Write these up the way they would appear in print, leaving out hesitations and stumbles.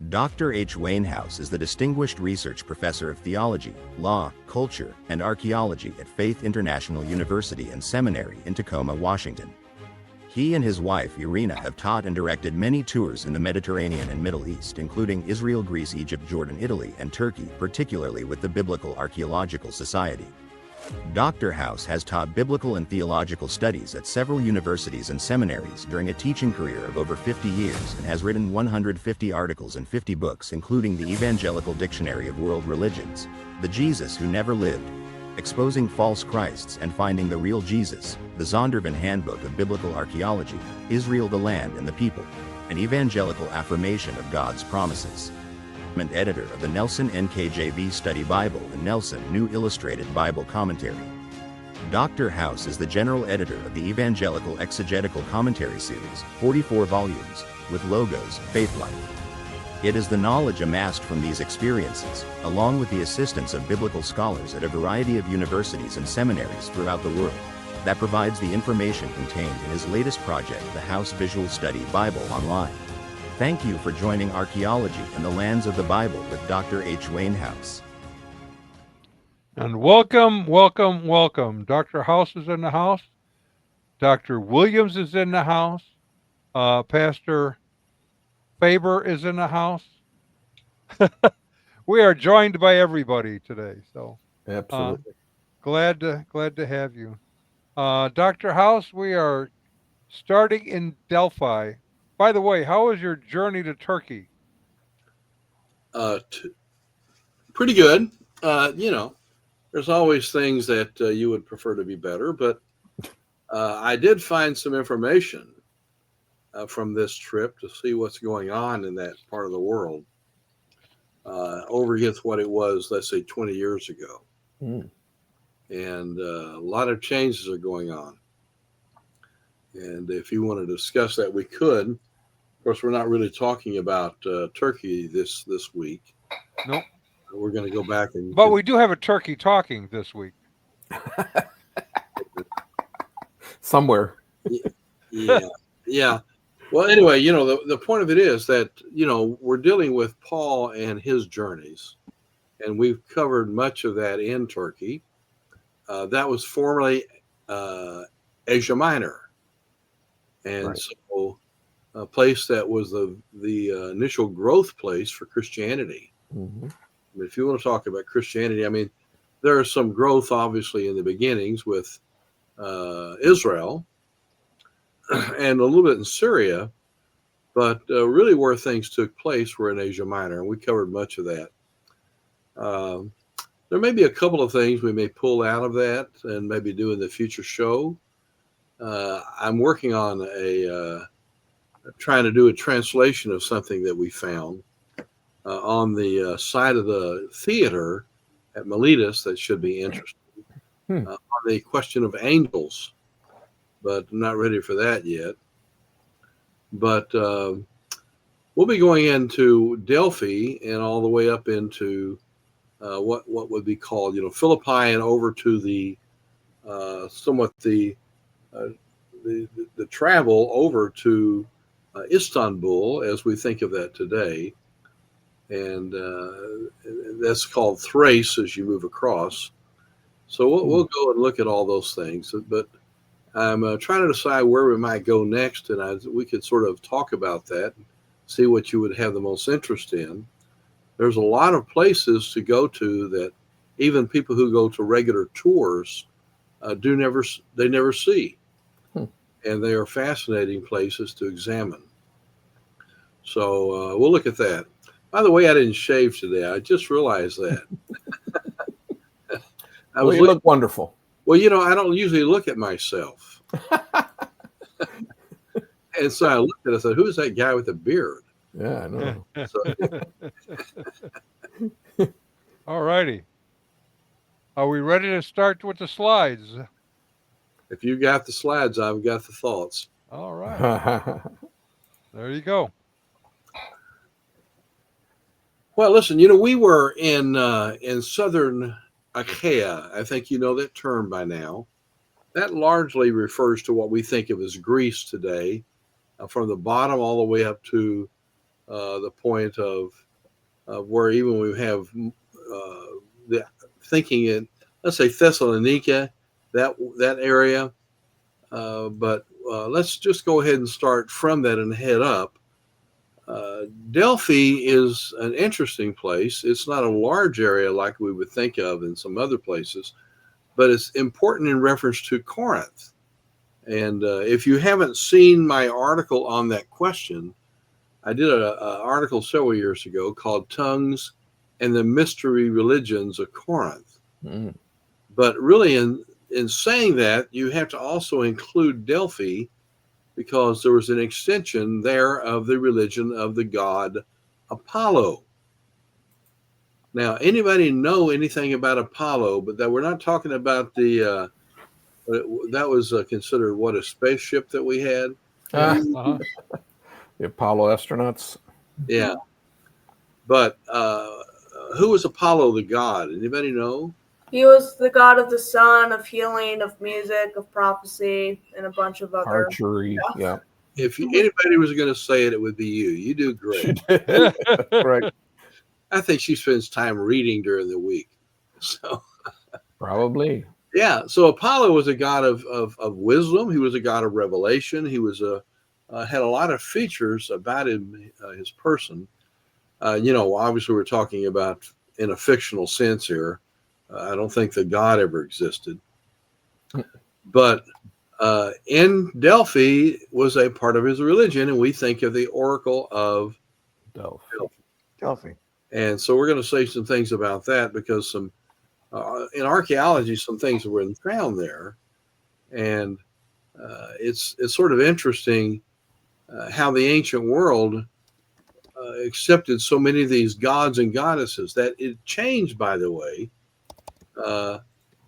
Dr. H. Wainhouse is the Distinguished Research Professor of Theology, Law, Culture, and Archaeology at Faith International University and Seminary in Tacoma, Washington. He and his wife, Irina, have taught and directed many tours in the Mediterranean and Middle East, including Israel, Greece, Egypt, Jordan, Italy, and Turkey, particularly with the Biblical Archaeological Society. Dr. House has taught biblical and theological studies at several universities and seminaries during a teaching career of over 50 years and has written 150 articles and 50 books, including the Evangelical Dictionary of World Religions, The Jesus Who Never Lived, Exposing False Christs and Finding the Real Jesus, the Zondervan Handbook of Biblical Archaeology, Israel, the Land and the People, an Evangelical Affirmation of God's Promises, and editor of the Nelson NKJV Study Bible and Nelson New Illustrated Bible Commentary. Dr. House is the general editor of the Evangelical Exegetical Commentary Series, 44 volumes, with logos, Faith Life. It is the knowledge amassed from these experiences, along with the assistance of biblical scholars at a variety of universities and seminaries throughout the world, that provides the information contained in his latest project, the House Visual Study Bible Online. Thank you for joining Archaeology in the Lands of the Bible with Dr. H. Wainhouse. And welcome, welcome, welcome. Dr. House is in the house. Dr. Williams is in the house. Pastor Faber is in the house. We are joined by everybody today. So Absolutely. Glad to have you. Dr. House, we are starting in Delphi. By the way, how was your journey to Turkey? Pretty good. There's always things that you would prefer to be better, but I did find some information from this trip to see what's going on in that part of the world over against what it was, let's say, 20 years ago. And a lot of changes are going on. And if you want to discuss that, we could. Of course, we're not really talking about Turkey this week. Nope. We're going to go back and. But we do have a turkey talking this week. Somewhere. Yeah. Well, anyway, the point of it is that, we're dealing with Paul and his journeys, and we've covered much of that in Turkey. That was formerly Asia Minor. And Right. So a place that was the initial growth place for Christianity. Mm-hmm. I mean, if you want to talk about Christianity, I mean, there is some growth, obviously, in the beginnings with Israel and a little bit in Syria, but really where things took place were in Asia Minor, and we covered much of that. There may be a couple of things we may pull out of that and maybe do in the future show. I'm working on trying to do a translation of something that we found on the side of the theater at Miletus that should be interesting on the question of angels, but I'm not ready for that yet. But we'll be going into Delphi and all the way up into what would be called, Philippi, and over to the somewhat the travel over to Istanbul, as we think of that today, and that's called Thrace as you move across. So we'll go and look at all those things, but I'm trying to decide where we might go next, and we could sort of talk about that, see what you would have the most interest in. There's a lot of places to go to that even people who go to regular tours never see. And they are fascinating places to examine. So we'll look at that. By the way, I didn't shave today. I just realized that. You look wonderful. Well, I don't usually look at myself. And so I looked at it and said, who's that guy with the beard? Yeah, I know. All righty. Are we ready to start with the slides? If you got the slides, I've got the thoughts. All right. There you go. Well, listen, we were in southern Achaia. I think you know that term by now. That largely refers to what we think of as Greece today, from the bottom all the way up to the point of where even we have the thinking in, let's say, Thessalonica, that area. But let's just go ahead and start from that and head up. Delphi is an interesting place. It's not a large area like we would think of in some other places, but it's important in reference to Corinth. And if you haven't seen my article on that question, I did an article several years ago called Tongues and the Mystery Religions of Corinth. Mm. But really, in saying that, you have to also include Delphi, because there was an extension there of the religion of the god Apollo. Now, anybody know anything about Apollo? But that we're not talking about the that was considered what, a spaceship that we had. Uh-huh. The Apollo astronauts. Yeah, but who was Apollo the god? Anybody know? He was the god of the sun, of healing, of music, of prophecy, and a bunch of other Archery. Yeah. If anybody was going to say it, it would be you. You do great. Right. I think she spends time reading during the week. So Probably. yeah, so Apollo was a god of wisdom. He was a god of revelation. He was had a lot of features about him, his person. Obviously we're talking about in a fictional sense here. I don't think that God ever existed. But in Delphi was a part of his religion, and we think of the Oracle of Delphi. And so we're going to say some things about that, because some in archaeology, some things were found there, and it's sort of interesting how the ancient world accepted so many of these gods and goddesses. That it changed, by the way.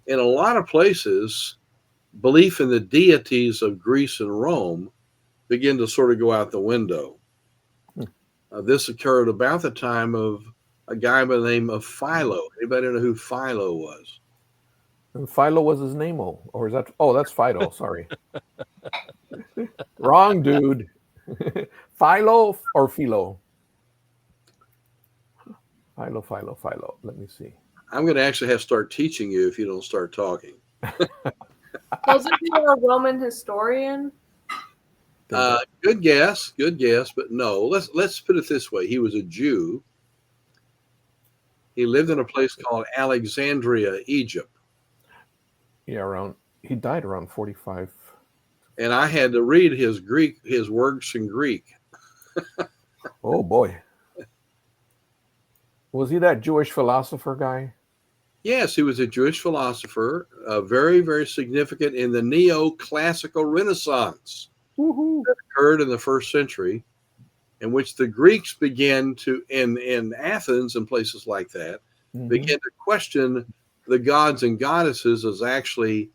In a lot of places, belief in the deities of Greece and Rome began to sort of go out the window. This occurred about the time of a guy by the name of Philo. Anybody know who Philo was? And Philo was his name, or is that? Oh, that's Fido. Sorry, wrong dude. Philo or Philo? Philo. Let me see. I'm going to actually have to start teaching you if you don't start talking. Wasn't he a Roman historian? Good guess, but no. Let's put it this way: he was a Jew. He lived in a place called Alexandria, Egypt. Yeah, he died around 45. And I had to read his works in Greek. Oh boy. Was he that Jewish philosopher guy? Yes, he was a Jewish philosopher, very, very significant in the neoclassical Renaissance. Woohoo. That occurred in the 1st century, in which the Greeks began to, in Athens and places like that, began to question the gods and goddesses as actually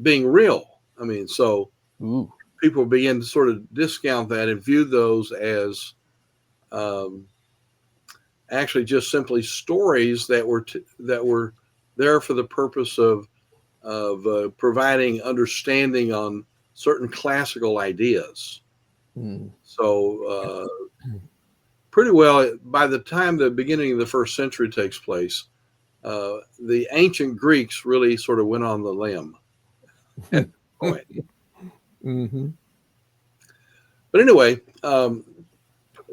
being real. I mean, so people began to sort of discount that and view those as actually just simply stories that were there for the purpose of providing understanding on certain classical ideas. So pretty well, by the time the beginning of the 1st century takes place, the ancient Greeks really sort of went on the limb at that point. But anyway,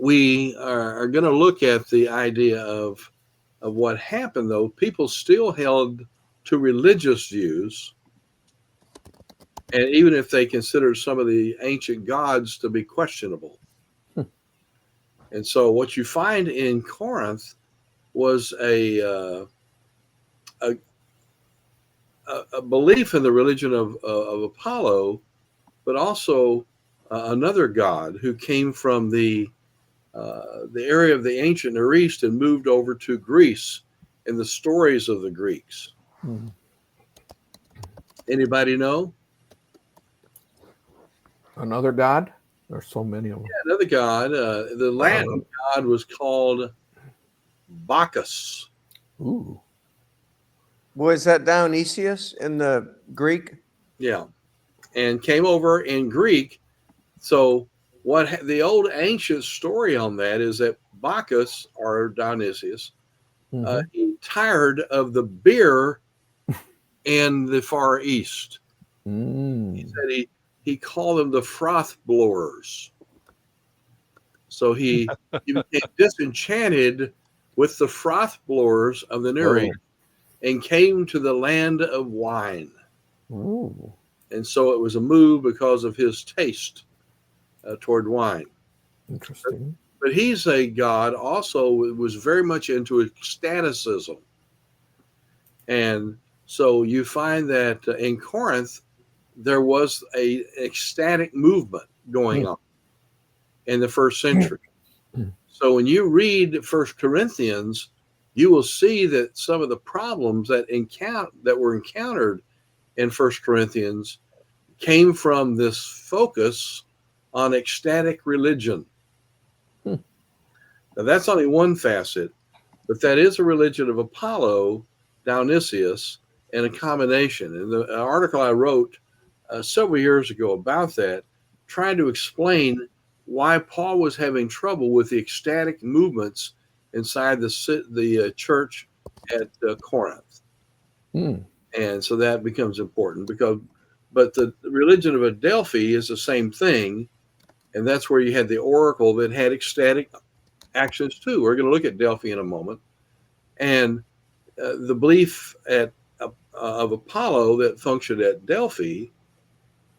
we are going to look at the idea of what happened, though. People still held to religious views, and even if they considered some of the ancient gods to be questionable. And so what you find in Corinth was a belief in the religion of Apollo, but also another god who came from the area of the ancient Near East and moved over to Greece in the stories of the Greeks. Anybody know? Another god? There's so many of them. Yeah, another god. The Latin god was called Bacchus. Ooh. Was that Dionysius in the Greek? Yeah. And came over in Greek. So the old ancient story on that is that Bacchus, or Dionysius, he tired of the beer in the Far East. He said he called them the froth blowers. So he became disenchanted with the froth blowers of the Near East and came to the land of wine. Ooh. And so it was a move because of his taste toward wine. Interesting. But he's a god also was very much into ecstaticism. And so you find that in Corinth, there was a ecstatic movement going on in the first century. So when you read 1 Corinthians, you will see that some of the problems that were encountered in 1 Corinthians came from this focus on ecstatic religion. Now, that's only one facet, but that is a religion of Apollo, Dionysius, and a combination. And the article I wrote several years ago about that, trying to explain why Paul was having trouble with the ecstatic movements inside the church at Corinth. And so that becomes important but the religion of Adelphi is the same thing. And that's where you had the oracle that had ecstatic actions too. We're going to look at Delphi in a moment. And the belief of Apollo that functioned at Delphi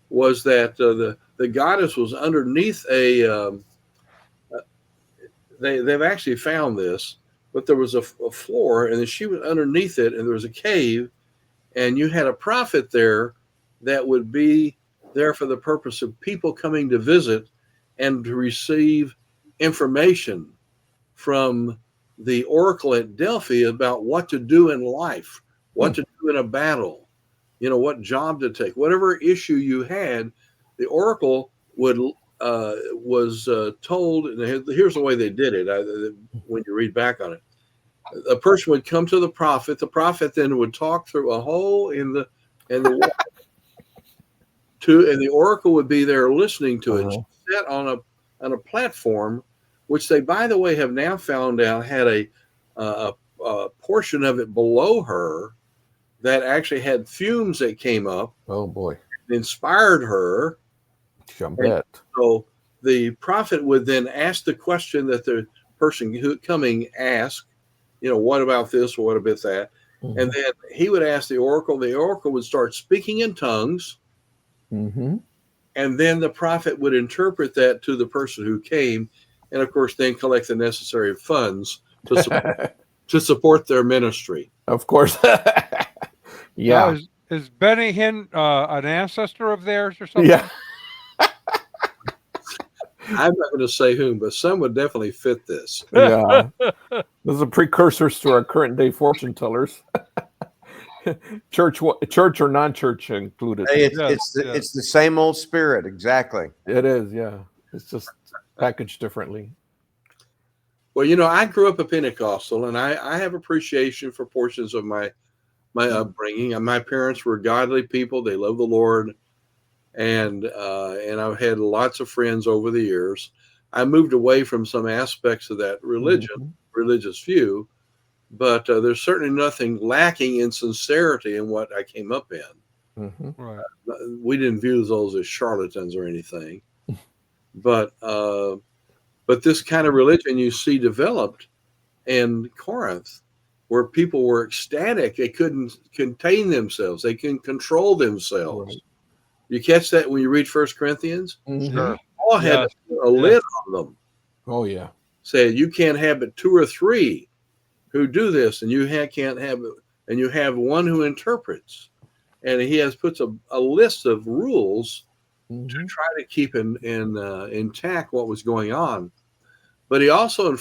was that the goddess was underneath they've actually found this, but there was a floor, and then she was underneath it, and there was a cave, and you had a prophet there that would be there for the purpose of people coming to visit and to receive information from the oracle at Delphi about what to do in life, what to do in a battle, what job to take, whatever issue you had. The oracle was told, and here's the way they did it. When you read back on it, a person would come to the prophet. The prophet then would talk through a hole in the wall, and the oracle would be there listening to it. She sat on a platform, which they, by the way, have now found out had a portion of it below her that actually had fumes that came up. Oh boy! Inspired her. Bet. So the prophet would then ask the question that the person who coming asked, what about this or what about that? And then he would ask the oracle. The oracle would start speaking in tongues. And then the prophet would interpret that to the person who came, and of course then collect the necessary funds to support their ministry. Of course. Now, is Benny Hinn an ancestor of theirs or something? Yeah. I'm not going to say whom, but some would definitely fit this. Yeah. Those are precursors to our current day fortune tellers. Church or non-church included. Hey, it's the same old spirit, exactly. It is, yeah. It's just packaged differently. Well, I grew up a Pentecostal, and I have appreciation for portions of my upbringing. And my parents were godly people; they loved the Lord, and I've had lots of friends over the years. I moved away from some aspects of that religious view. But there's certainly nothing lacking in sincerity in what I came up in. Right. We didn't view those as charlatans or anything. But this kind of religion you see developed in Corinth, where people were ecstatic. They couldn't contain themselves. They couldn't control themselves. Right. You catch that when you read 1 Corinthians? Sure. Paul had a lid on them. Oh, yeah. Said, you can't have but 2 or 3 who do this, and you can't have it, and you have one who interprets, and he puts a list of rules to try to keep intact what was going on. But he also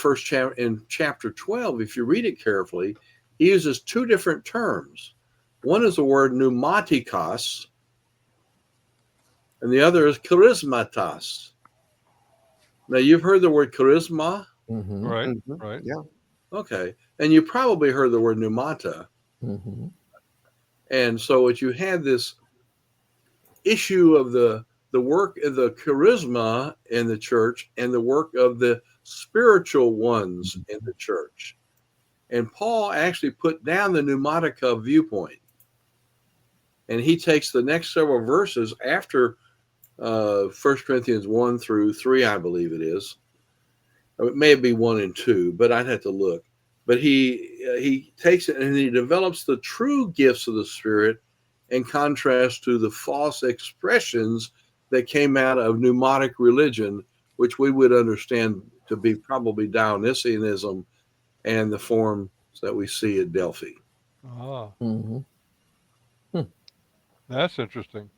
in chapter 12, if you read it carefully, he uses 2 different terms. One is the word pneumatikos, and the other is charismatos. Now you've heard the word charisma, right? Right. Yeah. Okay. And you probably heard the word pneumata. And so what you had this issue of the the work of the charisma in the church and the work of the spiritual ones in the church. And Paul actually put down the pneumatica viewpoint. And he takes the next several verses after 1 Corinthians 1 through 3, I believe it is. It may be 1 and 2, but I'd have to look. But he takes it and he develops the true gifts of the Spirit in contrast to the false expressions that came out of pneumatic religion, which we would understand to be probably Dionysianism and the forms that we see at Delphi. Ah, Mm-hmm. that's interesting.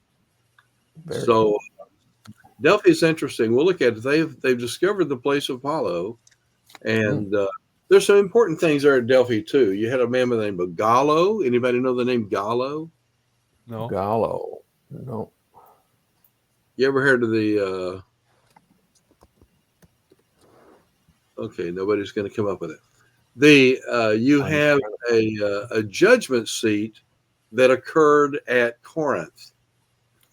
So Delphi is interesting. We'll look at it. They've discovered the place of Apollo, and there's some important things there at Delphi too. You had a man by the name of Gallo. Anybody know the name Gallo? No. Gallo. No. You ever heard of the? Okay, nobody's going to come up with it. You have a judgment seat that occurred at Corinth,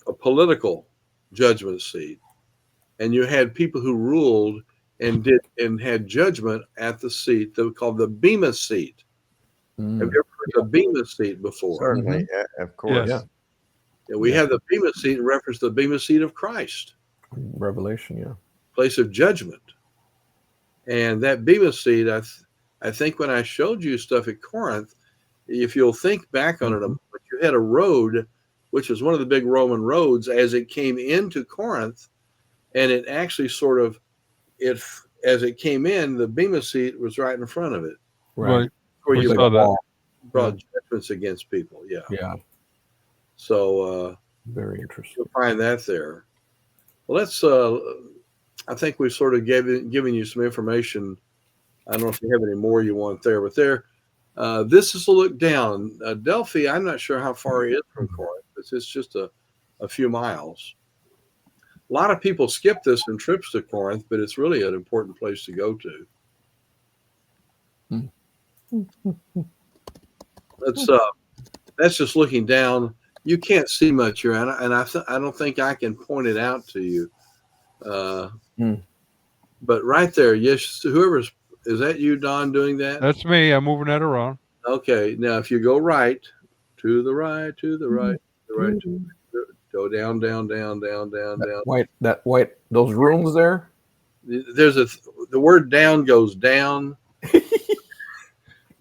a political judgment seat, and you had people who ruled and had judgment at the seat that we call the Bema seat. Mm. Have you ever heard of the Bema seat before? Certainly, of course. Yes. Yeah, we have the Bema seat in reference to the Bema seat of Christ, Revelation, yeah. place of judgment. And that Bema seat, I think when I showed you stuff at Corinth, if you'll think back on it, you had a road, which was one of the big Roman roads, as it came into Corinth, and it actually sort of, as it came in, the Bema seat was right in front of it. Right. Where We you saw that. brought judgments against people. Yeah. Yeah. So Very interesting. you'll find that there. Well, let's. I think we've sort of given you some information. I don't know if you have any more you want there, but there. This is a look down. Delphi, I'm not sure how far it is from Corinth. It's just a few miles. A lot of people skip this in trips to Corinth, but it's really an important place to go to. That's just looking down. You can't see much here, and I don't think I can point it out to you. But right there, yes, whoever's, is that you, Don, doing that? That's me. I'm moving that around. Okay, now if you go right, to the right, go down, down. That white, those rooms there. There's the word down goes down.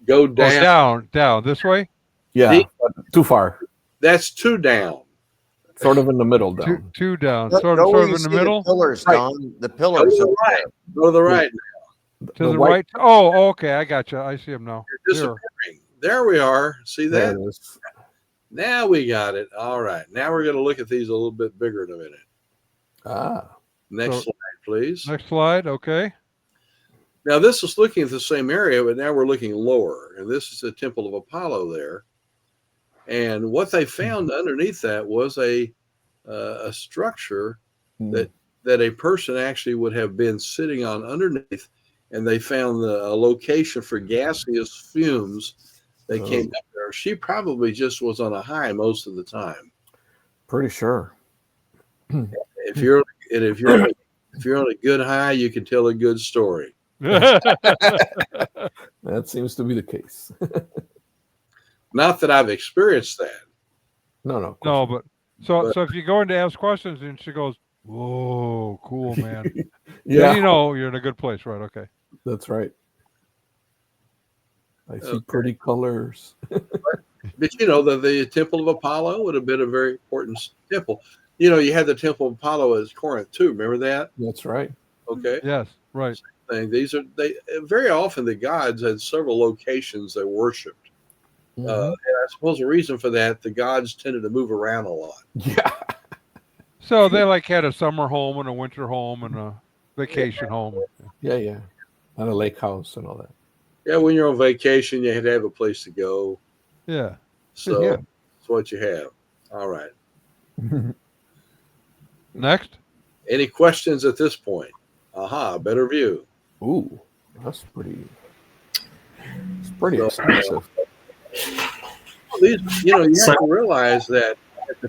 Go down. Down this way. Yeah, too far. That's two down. Sort of in the middle down. Two down. Go Sort where of you in the see middle. The pillars, Right. Don. The Go pillars. to the right. Go to the right. To the white- right. Oh, okay. I got you. I see him now. You're disappearing. There we are. See There that? it is. Now we got it. All right. Now we're going to look at these a little bit bigger in a minute. Ah. Next So- slide, please. Next slide. Okay. Now, this is looking at the same area, but now we're looking lower. And this is the Temple of Apollo there. And what they found underneath that was a structure that a person actually would have been sitting on underneath. And they found a location for gaseous fumes that came up there. She probably just was on a high most of the time. Pretty sure. If you're on a good high, you can tell a good story. That seems to be the case. Not that I've experienced that. No. No, but so if you go in to ask questions and she goes, "Whoa, cool, man," Yeah, then you know you're in a good place, right? Okay. that's right. I see pretty colors. But you know, the Temple of Apollo would have been a very important temple. You know, you had the Temple of Apollo at Corinth too. Remember that? That's right. Okay. Yes. Right. These are very often the gods had several locations they worshipped. And I suppose the reason for that, the gods tended to move around a lot. Yeah. So they like had a summer home and a winter home and a vacation home. Yeah. And a lake house and all that. Yeah, when you're on vacation, you had to have a place to go. Yeah. So Yeah. that's what you have. All right. Next. Any questions at this point? Aha, better view. Ooh, that's pretty. It's pretty expensive. These, you have to realize that at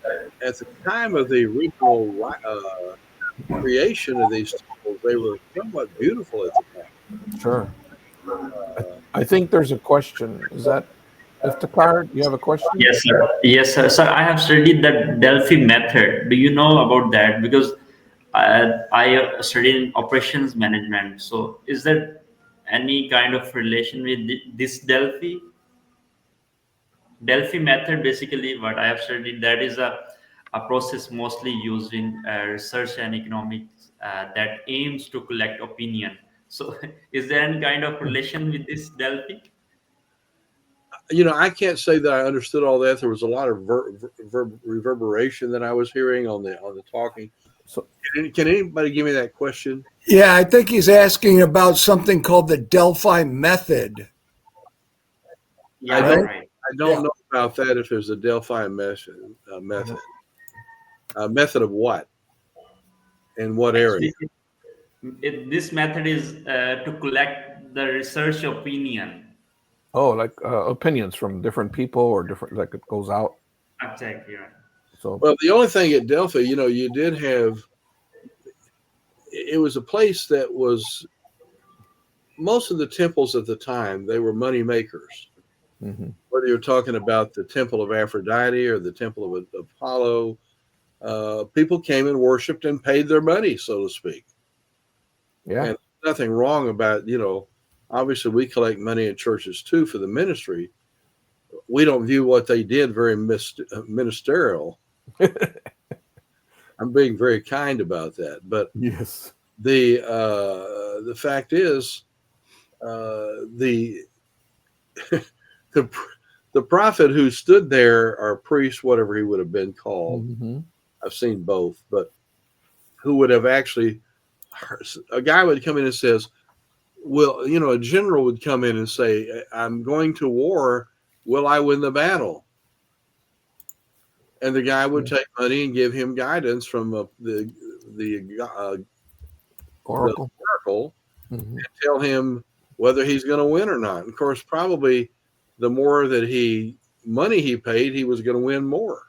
the time of the original creation of these temples, they were somewhat beautiful at the time. Sure. I think there's a question. Is that Iftikhar? You have a question? Yes, sir. Yes, sir. Sir, I have studied the Delphi method. Do you know about that? Because I studied in operations management. So, is there any kind of relation with this Delphi method? Basically, what I have studied, that is a process mostly used in research and economics that aims to collect opinion. So, is there any kind of relation with this Delphi? I can't say that I understood all that. There was a lot of reverberation that I was hearing on the talking. So, can anybody give me that question? Yeah, I think he's asking about something called the Delphi method. Yeah, I right. don't know about that. If there's a Delphi method, method of what? In what area? This method is to collect the research opinion. oh, like opinions from different people or different, like it goes out. Exactly right. So, Well, the only thing at Delphi, you did have. It was a place that was. Most of the temples at the time, they were money makers. mhm. Whether you're talking about the temple of Aphrodite or the temple of Apollo, people came and worshipped and paid their money, so to speak. Yeah. And nothing wrong about, obviously we collect money in churches too for the ministry. We don't view what they did very ministerial. I'm being very kind about that. But Yes. the fact is, the the prophet who stood there, or priest, whatever he would have been called, Mhm. I've seen both, but who would have actually, a guy would come in and says, well, a general would come in and say, I'm going to war. Will I win the battle? And the guy would take money and give him guidance from the Oracle. oracle Mhm. and tell him whether he's going to win or not. And of course, probably the more money he paid, he was going to win more.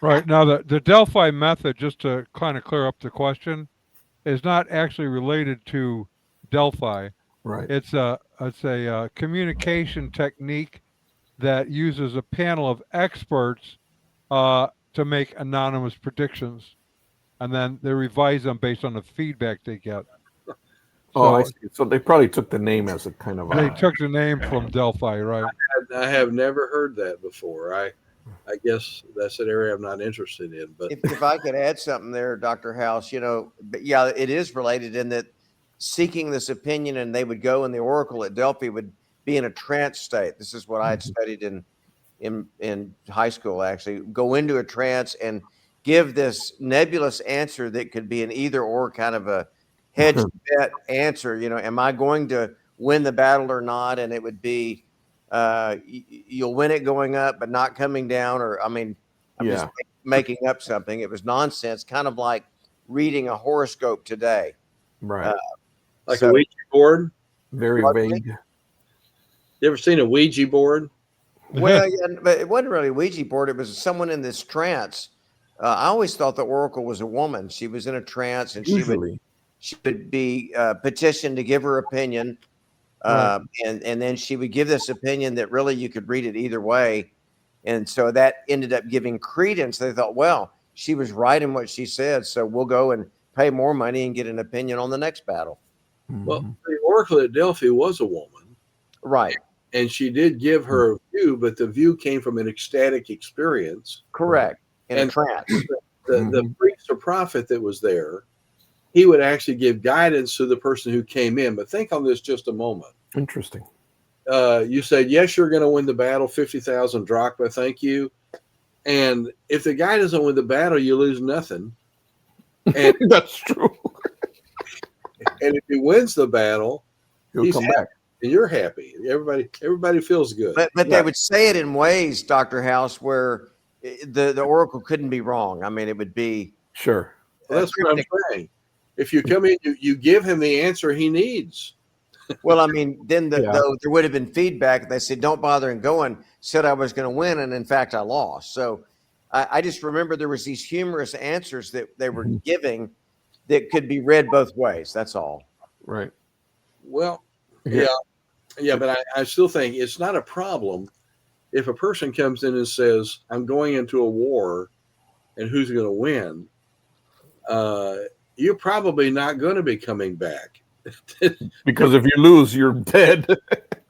Right. Now, the Delphi method, just to kind of clear up the question, is not actually related to Delphi. Right. It's a communication technique that uses a panel of experts to make anonymous predictions, and then they revise them based on the feedback they get. Oh, I So see. So they probably took the name as a kind of they took the name from Delphi, right? I have never heard that before. I guess that's an area I'm not interested in. But If I could add something there, Dr. House, but yeah, it is related in that seeking this opinion, and they would go, and the oracle at Delphi would be in a trance state. This is what I had studied in high school, actually. Go into a trance and give this nebulous answer that could be an either or kind of a hedge bet answer. Am I going to win the battle or not? And it would be you'll win it going up, but not coming down. Or I'm just making up something. It was nonsense, kind of like reading a horoscope today. Right. Like a Ouija board? Very vague. You ever seen a Ouija board? Well, yeah, but it wasn't really a Ouija board. It was someone in this trance. I always thought the oracle was a woman. She was in a trance, and she would be petitioned to give her opinion. Right. And then she would give this opinion that really you could read it either way. And so that ended up giving credence. They thought, well, she was right in what she said, so we'll go and pay more money and get an opinion on the next battle. Well, the oracle at Delphi was a woman. Right. And she did give her view, but the view came from an ecstatic experience. Correct. In a trance. The priest or prophet that was there, he would actually give guidance to the person who came in. But think on this just a moment. Interesting. You said, yes, you're going to win the battle, 50,000 drachma, thank you. And if the guy doesn't win the battle, you lose nothing. And that's true. And if he wins the battle, he'll come back. And you're happy. Everybody feels good. But they would say it in ways, Dr. House, where the oracle couldn't be wrong. It would be sure. Well, that's what I'm saying. If you come in, you give him the answer he needs. Well, then though there would have been feedback. They said, "Don't bother and going." Said I was going to win, and in fact, I lost. So, I just remember there was these humorous answers that they were giving that could be read both ways. That's all. Right. Well, Yeah. yeah, but I still think it's not a problem if a person comes in and says, "I'm going into a war, and who's going to win?" You're probably not going to be coming back. Because if you lose, you're dead.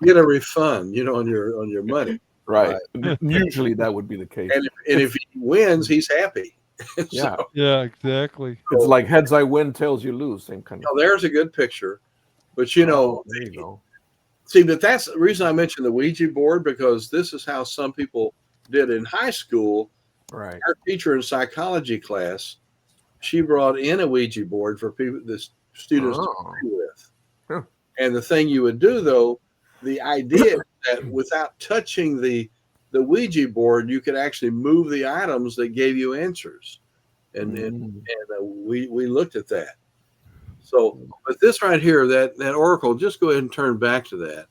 Get a refund, on your money. Right. Usually that would be the case. And if he wins, he's happy. Yeah. Yeah, exactly. It's like heads I win, tails you lose. Same kind of. There's a good picture. But there you go. see, but that's the reason I mentioned the Ouija board, because this is how some people did in high school. Right. Our teacher in psychology class, she brought in a Ouija board for the students to play with. Huh. And the thing you would do, though, the idea that without touching the Ouija board, you could actually move the items that gave you answers. And we looked at that. So, but this right here, that oracle, just go ahead and turn back to that.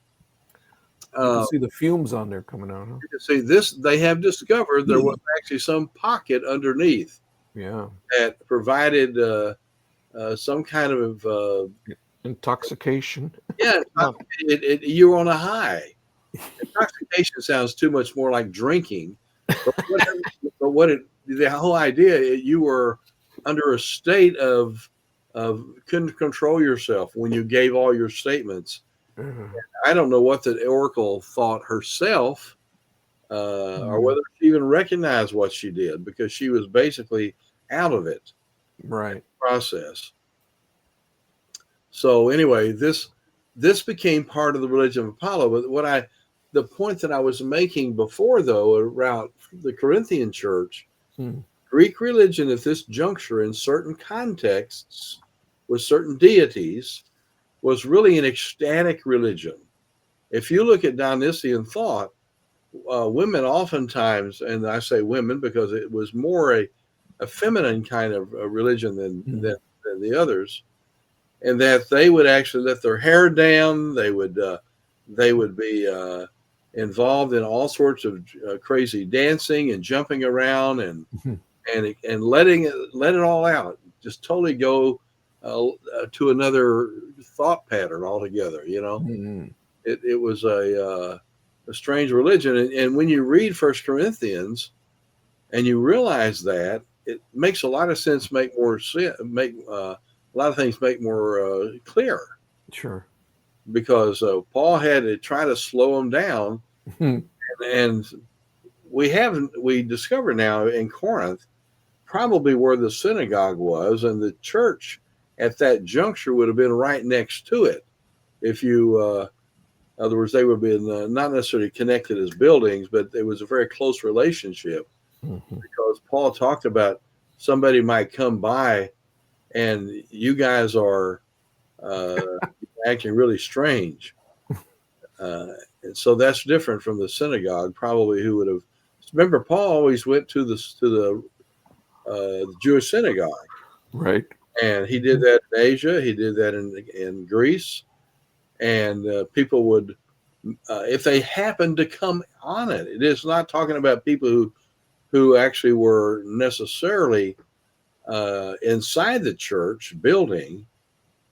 You can see the fumes on there coming out. Huh? You can see this. They have discovered there was actually some pocket underneath. Yeah. That provided some kind of intoxication. Yeah, you were on a high. Intoxication sounds too much more like drinking, but the whole idea, you were under a state of couldn't control yourself when you gave all your statements. I don't know what the oracle thought herself, or whether she even recognized what she did, because she was basically out of it. Right. Process. So anyway, this became part of the religion of Apollo. But the point that I was making before, though, around the Corinthian church, Greek religion at this juncture, in certain contexts, with certain deities, was really an ecstatic religion. If you look at Dionysian thought, women oftentimes, and I say women because it was more a feminine kind of religion than the others, and that they would actually let their hair down. They would be involved in all sorts of crazy dancing and jumping around and letting it all out. Just totally go to another thought pattern altogether. It was a strange religion, and when you read 1 Corinthians and you realize that, it makes a lot of sense. Make a lot of things make more clear. Sure. Because Paul had to try to slow them down, and we discover now in Corinth probably where the synagogue was, and the church at that juncture would have been right next to it. If you, in other words, they would have been not necessarily connected as buildings, but it was a very close relationship, because Paul talked about somebody might come by and you guys are acting really strange. And so that's different from the synagogue, probably, who would have. Remember, Paul always went to the Jewish synagogue. Right. And he did that in Asia. He did that in Greece. And people would, if they happened to come on it, it is not talking about people who actually were necessarily inside the church building,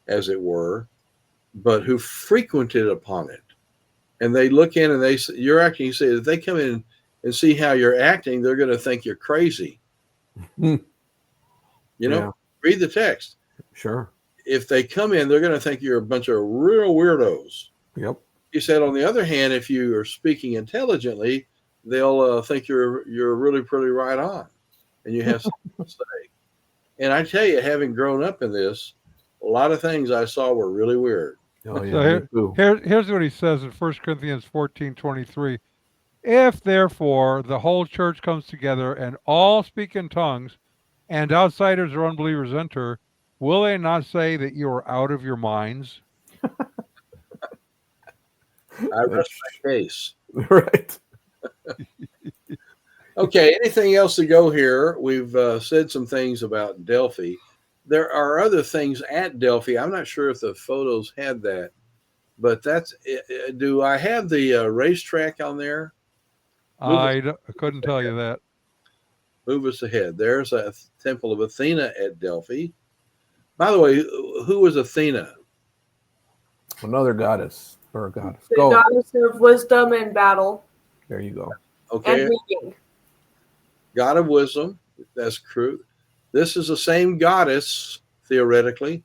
as it were, but who frequented upon it. And they look in and they say, you're acting, you say, if they come in and see how you're acting, they're going to think you're crazy. Read the text. Sure. If they come in, they're going to think you're a bunch of real weirdos. Yep. He said, on the other hand, if you are speaking intelligently, they'll think you're really pretty right on, and you have something to say. And I tell you, having grown up in this, a lot of things I saw were really weird. Oh, yeah. So here's what he says in 1 Corinthians 14:23. If therefore the whole church comes together and all speak in tongues, and outsiders or unbelievers enter, will they not say that you are out of your minds? I rest my case. Right. Okay, anything else to go here? We've said some things about Delphi. There are other things at Delphi. I'm not sure if the photos had that, but do I have the racetrack on there? I couldn't tell you that. Move us ahead. There's a temple of Athena at Delphi. By the way, who was Athena? Another goddess or a goddess. The Go. goddess of wisdom and battle There you go. Okay, and reading. god of wisdom. That's true. This is the same goddess, theoretically,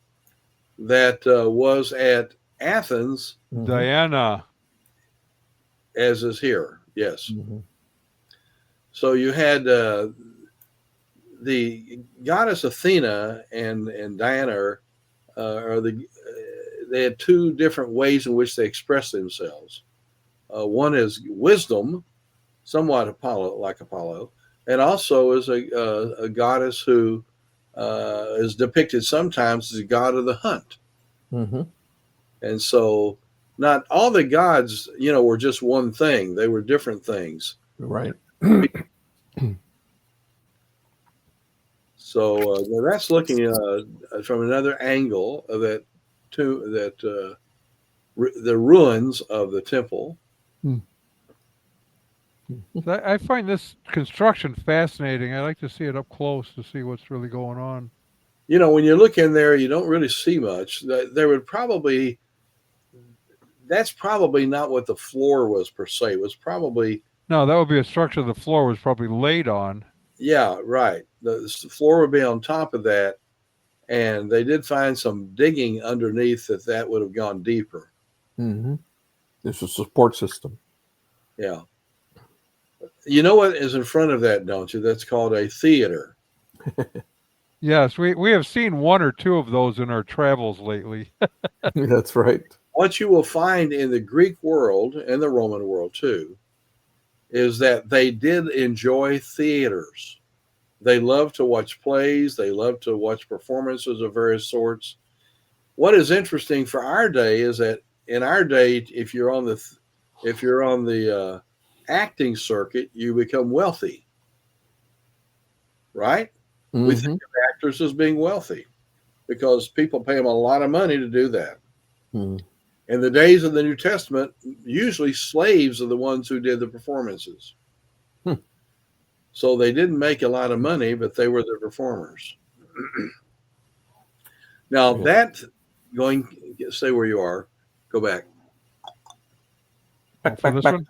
that was at Athens, Mhm. Diana. as is here. Yes. Mhm. So you had the goddess Athena and Diana they had two different ways in which they express themselves. One is wisdom, somewhat like Apollo, and also is a goddess who is depicted sometimes as a god of the hunt. Mhm. And so, not all the gods, were just one thing; they were different things. Right. So that's looking from another angle of the ruins of the temple. So I find this construction fascinating. I like to see it up close to see what's really going on. When you look in there, you don't really see much. There would probably that's probably not what the floor was per se. It was probably No, that would be a structure the floor was probably laid on. yeah, right. The floor would be on top of that, and they did find some digging underneath that would have gone deeper. Mm-hmm. It's a support system. Yeah. You know what is in front of that, don't you? That's called a theater. Yes, we have seen one or two of those in our travels lately. That's right. What you will find in the Greek world and the Roman world too is that they did enjoy theaters. They loved to watch plays. They loved to watch performances of various sorts. What is interesting for our day is that in our day, if you're on the acting circuit, you become wealthy, right? Mm-hmm. We think of actors as being wealthy because people pay them a lot of money to do that. Mm. In the days of the New Testament, usually slaves are the ones who did the performances. So they didn't make a lot of money, but they were the performers. Now stay where you are, go back. For this one?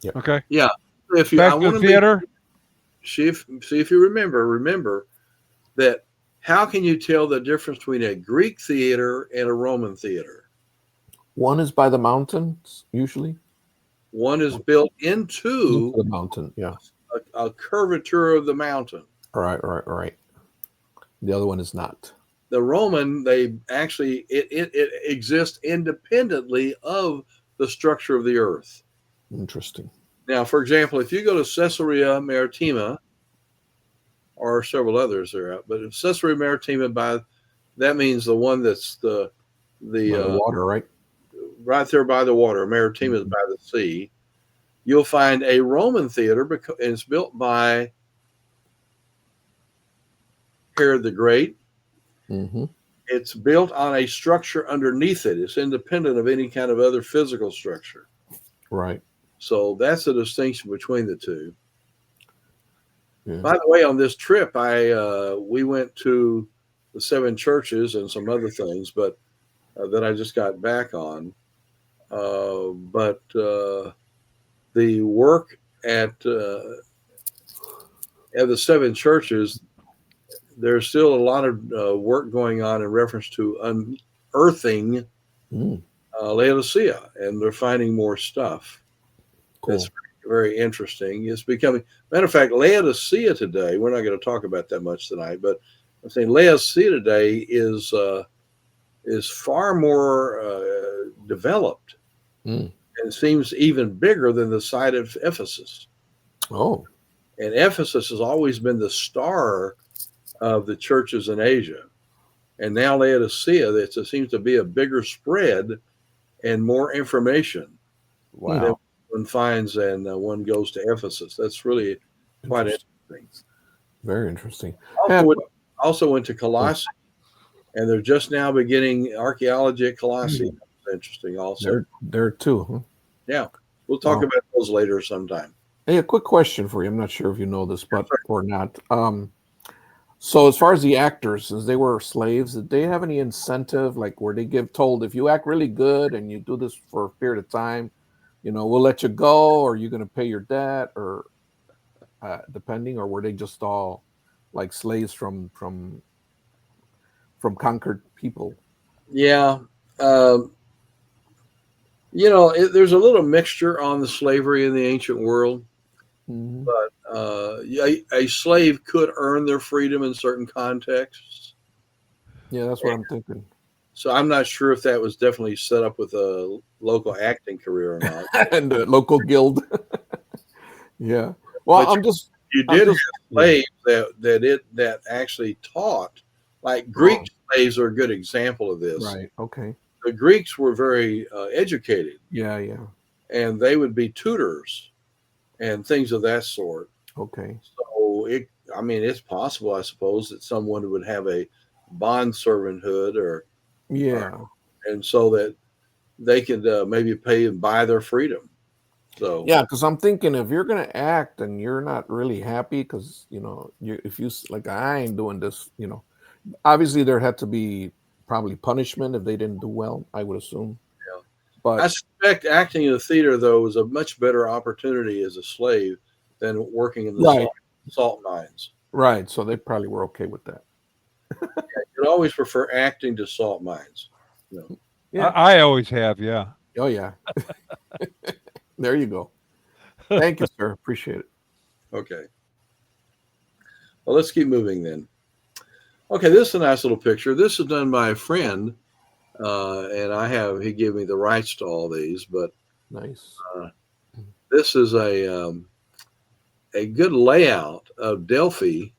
Yep. Okay. Yeah. If you, Back I to want the to theater. see if you remember that how can you tell the difference between a Greek theater and a Roman theater? One is by the mountains, usually. One is built into the mountain, yeah. a curvature of the mountain. Right. The other one is not. The Roman, they actually it exists independently of the structure of the earth. Interesting. Now, for example, if you go to Caesarea Maritima, or several others are out, but if Caesarea Maritima, that means the one that's the water, right? Right there by the water. Maritima is by the sea. You'll find a Roman theater because it's built by Herod the Great. Mm-hmm. It's built on a structure underneath it. It's independent of any kind of other physical structure. Right. So that's the distinction between the two. Yeah. By the way, on this trip, we went to the 7 churches and some other things, but that I just got back on. But the work at the 7 churches, there's still a lot of work going on in reference to unearthing Laodicea, and they're finding more stuff. Cool. That's very interesting. It's becoming, matter of fact, Laodicea today, we're not going to talk about that much tonight, but I'm saying Laodicea today is far more developed and seems even bigger than the site of Ephesus. Oh. And Ephesus has always been the star of the churches in Asia. And now Laodicea, it seems to be a bigger spread and more information. Wow. That one finds and one goes to Ephesus. That's really quite interesting. Very interesting. Also went to Colossae, and they're just now beginning archaeology at Colossae. That's interesting also. There too, huh? Yeah. We'll talk about those later sometime. Hey, a quick question for you. I'm not sure if you know this, but or not. So as far as the actors, since they were slaves, did they have any incentive, like where they give told if you act really good and you do this for a period of time, we'll let you go, or you're going to pay your debt, or depending, or were they just all like slaves from conquered people? Yeah. There's a little mixture on the slavery in the ancient world, Mhm. but a slave could earn their freedom in certain contexts. Yeah, that's what I'm thinking. So I'm not sure if that was definitely set up with a local acting career or not. And the local guild. Yeah. Well, But you did have slaves that actually taught. Like Greek slaves are a good example of this. Right. Okay. The Greeks were very educated, Yeah. Yeah. and they would be tutors and things of that sort. Okay. So it's possible, I suppose, that someone would have a bond servanthood, Yeah. and so that they could maybe pay and buy their freedom. So Yeah, because I'm thinking if you're gonna act and you're not really happy, because if you like, I ain't doing this. Obviously there had to be probably punishment if they didn't do well, I would assume. yeah. But I suspect acting in the theater, though, was a much better opportunity as a slave than working in the right, salt mines. right. So they probably were okay with that. You'd always prefer acting to salt mines. Yeah. I always have, yeah. Oh yeah. There you go. Thank you, sir. Appreciate it. Okay. Well, let's keep moving then. Okay, this is a nice little picture. This is done by a friend, and he gave me the rights to all these, but Nice. this is a good layout of Delphi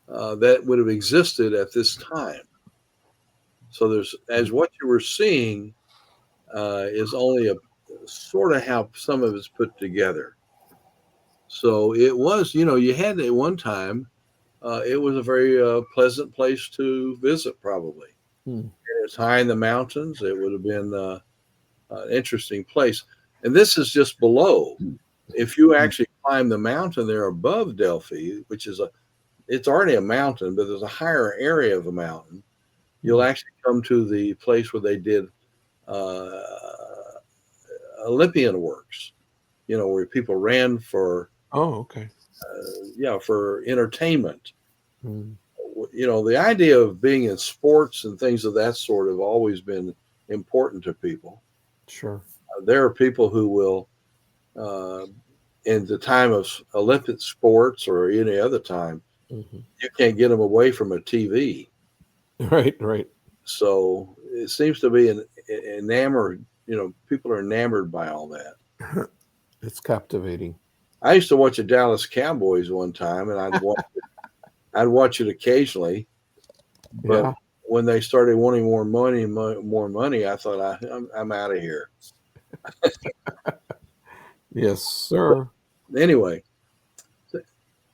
that would have existed at this time. So as what you were seeing is only a sort of how some of it's put together. So it was, you had at one time, it was a very pleasant place to visit, probably. It's high in the mountains. It would have been an interesting place. And this is just below. If you actually climb the mountain there above Delphi, which is it's already a mountain, but there's a higher area of a mountain, you'll actually come to the place where they did Olympian works, where people ran for, okay. for entertainment. The idea of being in sports and things of that sort have always been important to people. Sure. There are people who will, in the time of Olympic sports or any other time, you can't get them away from a TV. Right. So it seems to be an enamored, people are enamored by all that. It's captivating. I used to watch the Dallas Cowboys one time, and I'd watch it occasionally. But when they started wanting more money, I thought I'm out of here. Yes, sir. But anyway,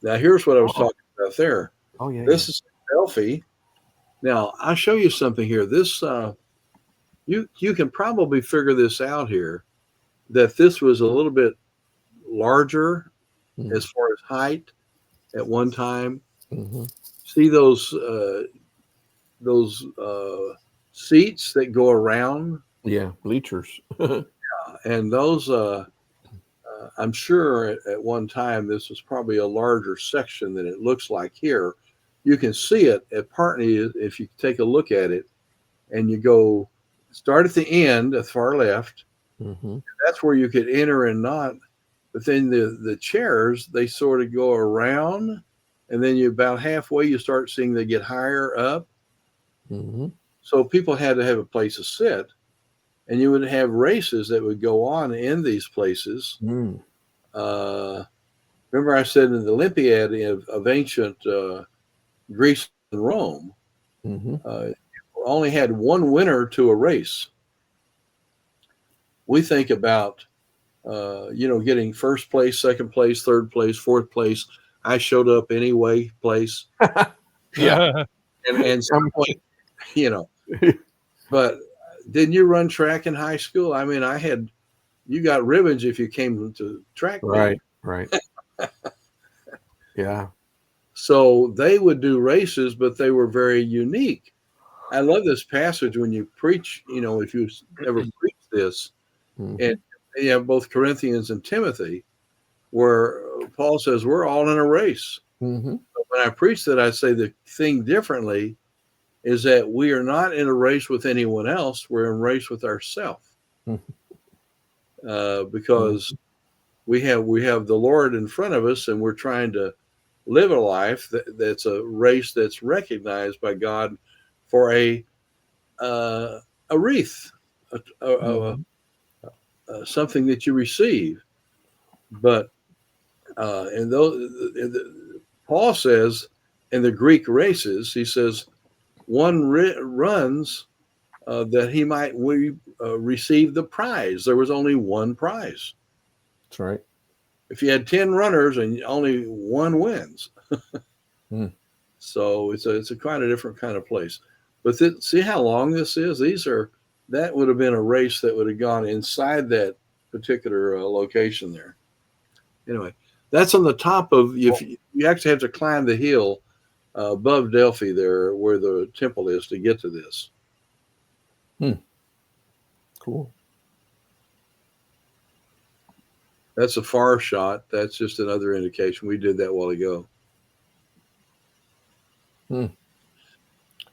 now here's what I was talking about there. Oh yeah. This is Delphi. Now I'll show you something here. This you can probably figure this out here, that this was a little bit larger as far as height at one time. See those seats that go around? Yeah, bleachers. And those I'm sure at one time this was probably a larger section than it looks like here. You can see it at Partney if you take a look at it, and you start at the end at the far left. That's where you could enter and not. But then the chairs, they sort of go around, and then you about halfway you start seeing they get higher up. So people had to have a place to sit, and you would have races that would go on in these places. Remember I said in the Olympiad of ancient Greece and Rome, only had one winner to a race. We think about, getting first place, second place, third place, fourth place. I showed up anyway, place. Yeah. And some point, but didn't you run track in high school? I mean, you got ribbons if you came to track meet. Right. Right. Yeah. So they would do races, but they were very unique. I love this passage when you preach, if you ever preach this, Mhm. and you have both Corinthians and Timothy, where Paul says we're all in a race. Mhm. When I preach that, I say the thing differently is that we are not in a race with anyone else. We're in a race with ourselves, Mhm. because we have the Lord in front of us, and we're trying to live a life that's a race that's recognized by God for a wreath, Mhm. something that you receive. But in Paul says in the Greek races, he says one runs that he might receive the prize. There was only one prize. That's right. If you had 10 runners and only one wins, so it's a kind of different kind of place. But see how long this is? That would have been a race that would have gone inside that particular location there. Anyway, that's on the top of, you actually have to climb the hill above Delphi there where the temple is to get to this. Cool. That's a far shot. That's just another indication. We did that a while ago.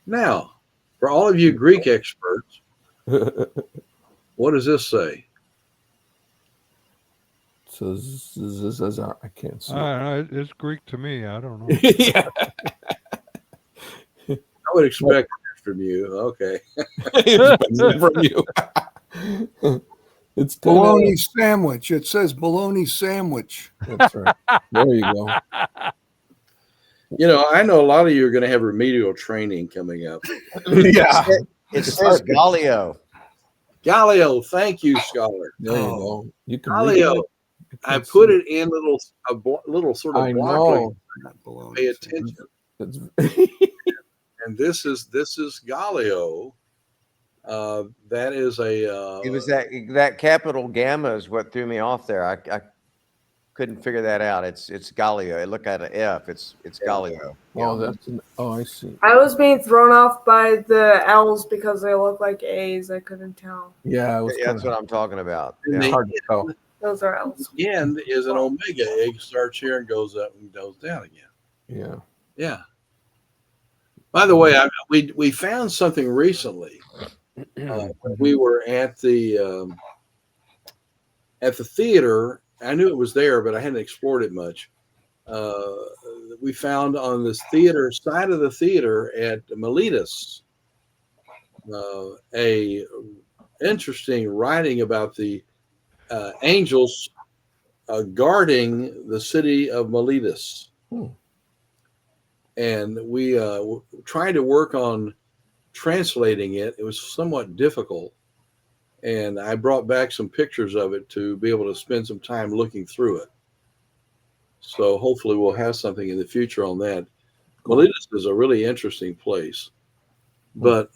Now, for all of you Greek experts, what does this say? So I can't see. It's Greek to me. I don't know. Yeah. I would expect that from you. Okay. From you. It's Bologna sandwich. It says bologna sandwich. That's right. There you go. I know a lot of you are going to have remedial training coming up. Yeah. It says Galileo. Galileo, thank you, scholar. There you go. You can Galileo. I put it in little sort of I block. know. Pay attention. And this is Galileo. That is It was that capital gamma is what threw me off there. I couldn't figure that out. It's Galileo. It looked at an F. It's Galileo. I see. I was being thrown off by the L's because they look like A's. I couldn't tell. Yeah, that's what I'm talking about. Yeah. Hard to tell. Those are L's. The end is an omega. It starts here and goes up and goes down again. Yeah. Yeah. By the way, we found something recently. We were at the theater. I knew it was there, but I hadn't explored it much. We found on this theater side of the theater at Miletus a interesting writing about the angels guarding the city of Miletus. And we tried to work on translating it. It was somewhat difficult. And I brought back some pictures of it to be able to spend some time looking through it. So hopefully we'll have something in the future on that. Miletus is a really interesting place. But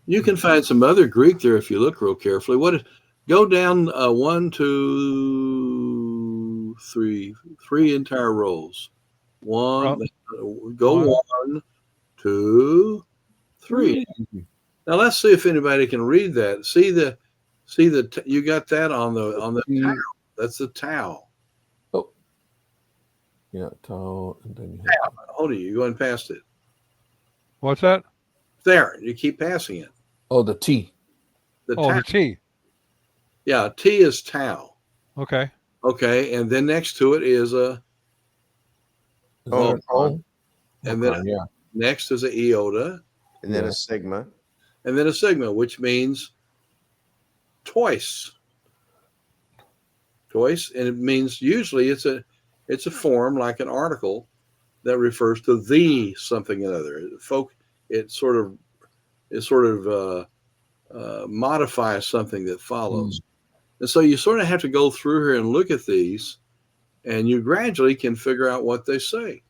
you can find some other Greek there if you look real carefully. Go down 1, 2, 3 entire rows. Go 1, 2, 3. Now let's see if anybody can read that. See you got that on the tau. That's the tau. Oh, yeah, tau, and then Hold on, you're going past it. What's that? There, you keep passing it. Oh, the T. The T. Yeah, T is tau. Okay. Okay, and then next to it is a Omicron. And then next is an iota. And then a sigma. And then a sigma, which means twice. And it means usually it's a form like an article that refers to the something another. It sort of modifies something that follows. And so you sort of have to go through here and look at these, and you gradually can figure out what they say.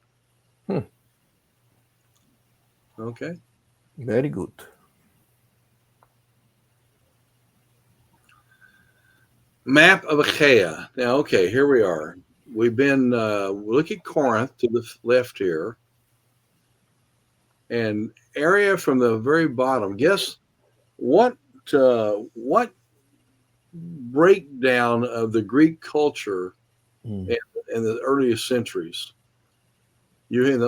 Okay. Very good. Map of Achaia. Now, okay, here we are. We've been look at Corinth to the left here, and area from the very bottom. Guess what breakdown of the Greek culture in the earliest centuries? You had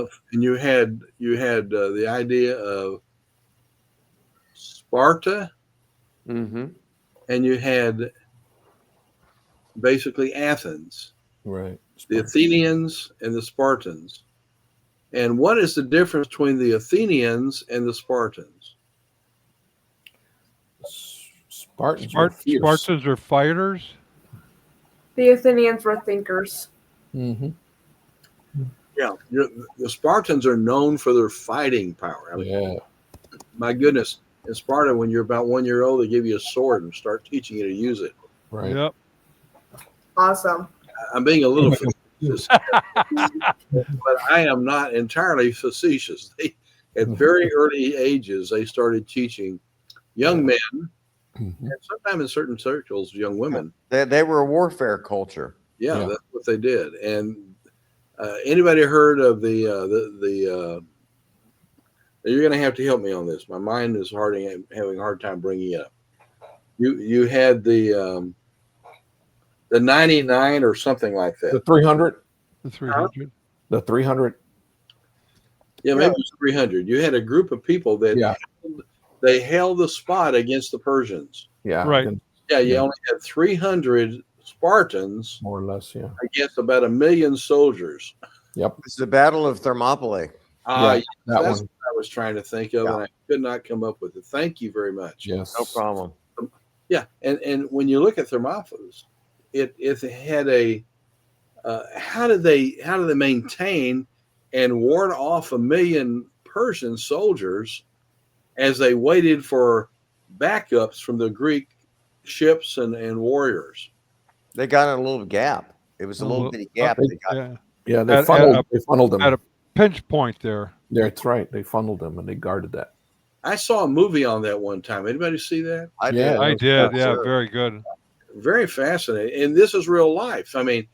the idea of Sparta, Mm-hmm. and you had basically Athens, Right. the Athenians and the Spartans. And what is the difference between the Athenians and the Spartans? Spartans were fierce. Spartans are fighters. The Athenians were thinkers. Mm-hmm. Yeah, the Spartans are known for their fighting power. I mean, Yeah. my goodness, in Sparta, when you're about 1 year old, they give you a sword and start teaching you to use it. Right. Yep. Awesome. I'm being a little facetious, but I am not entirely facetious. At very early ages, they started teaching young men, and sometimes in certain circles, young women. They were a warfare culture. Yeah, that's what they did. And anybody heard of the you're going to have to help me on this. My mind is having a hard time bringing it up. You had the 99 or something like that. The 300. The 300. The 300. Yeah, maybe it was 300. You had a group of people that they held the spot against the Persians. Yeah. Right. Yeah, you only had 300 Spartans, More or less. Yeah. against about 1 million soldiers. Yep. It's the Battle of Thermopylae. That That's one. what I was trying to think of, and I could not come up with it. Thank you very much. Yes. No problem. Yeah, and when you look at Thermopylae, it had a how do they maintain and ward off 1 million Persian soldiers as they waited for backups from the Greek ships and warriors? They got in a little gap. It was a little bitty gap. They got. Yeah. Yeah. They At funneled them. At a pinch point there. That's right. They funneled them and they guarded that. I saw a movie on that one time. Anybody see that? I Yeah. did. I did. Yeah. Sure. Very good. Very fascinating. And this is real life. I mean,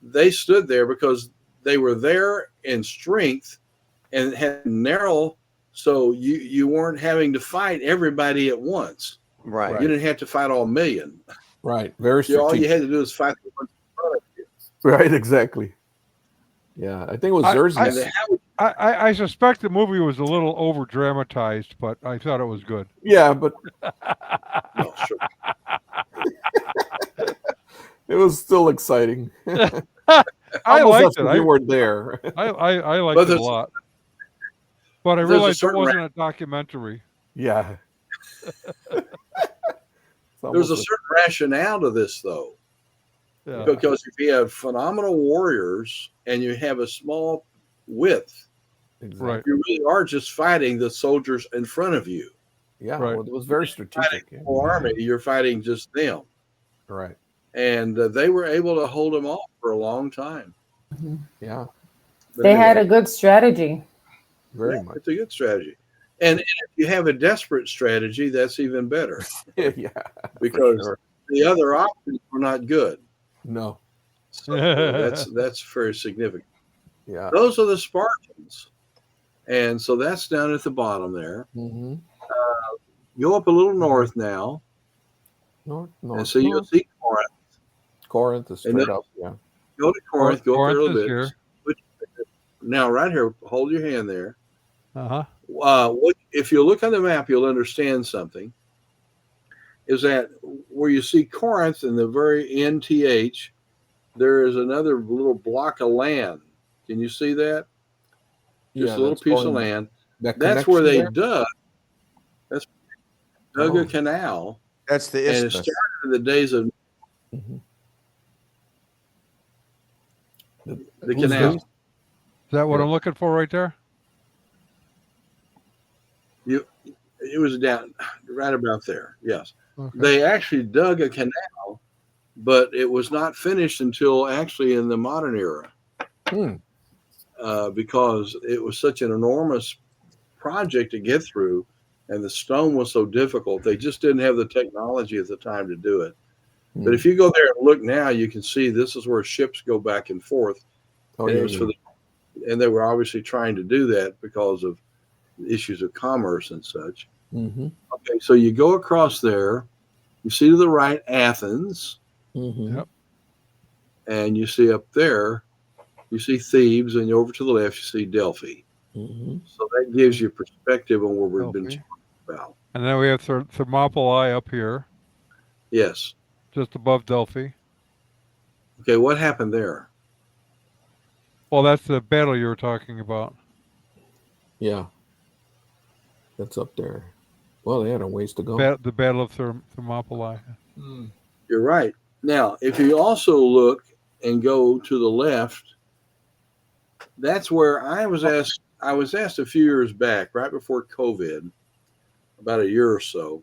they stood there because they were there in strength and had narrow, so you weren't having to fight everybody at once. Right. You didn't have to fight all 1 million. Right. Very All you strategic. had to do is fight the ones in front of you. Right. Exactly. Yeah. I think it was Xerxes. And how would I suspect the movie was a little over dramatized, but I thought it was good. Yeah, but no, sure. it was still exciting. I Almost liked as it. if we weren't there. I liked But it a there's- lot. But I there's a realized it certain wasn't a documentary. Yeah. It's There's a almost certain rationale to this, though, Yeah. because if you have phenomenal warriors and you have a small width, exactly. Right. you really are just fighting the soldiers in front of you. Yeah, Right. well, it was very strategic. Yeah. Whole army, you're fighting just them. Right. And they were able to hold them off for a long time. Yeah, But They had anyway, a good strategy. very much. it's a good strategy. And if you have a desperate strategy, that's even better Yeah, because sure. the other options were not good. No. So that's very significant. Yeah. Those are the Spartans. And so that's down at the bottom there. Mm-hmm. Go up a little north now, North. and so you'll see Corinth. Corinth is And straight then- up. Yeah. Go to Corinth, go up there a Corinth is little here. bit. Now, right here, hold your hand there. Uh-huh. If you look on the map, you'll understand something. Is that where you see Corinth in the very NTH, there is another little block of land. Can you see that? Just a little that's piece of going- land. that That's where connection they there? dug a Oh. canal, That's the and it isthmus. started in the days of Mhm. the Who's canal. this? Is that what Yeah. I'm looking for right there? It was down right about there. Yes. Okay. They actually dug a canal, but it was not finished until actually in the modern era. Hmm. Because it was such an enormous project to get through, and the stone was so difficult. They just didn't have the technology at the time to do it. But if you go there and look now, you can see this is where ships go back and forth. Oh, And yeah, it was for and they were obviously trying to do that because of issues of commerce and such. Mm-hmm. Okay, so you go across there, you see to the right Athens, Mm-hmm. Yep. and you see up there, you see Thebes, and over to the left, you see Delphi. Mm-hmm. So that gives you perspective on what we've been Delphi. talking about. And then we have Thermopylae up here, Yes. just above Delphi. Okay, what happened there? Well, that's the battle you were talking about. Yeah. That's up there. Well, they had a ways to go. The Battle of Thermopylae. You're right. Now, if you also look and go to the left, that's where I was asked. I was asked a few years back, right before COVID, about a year or so.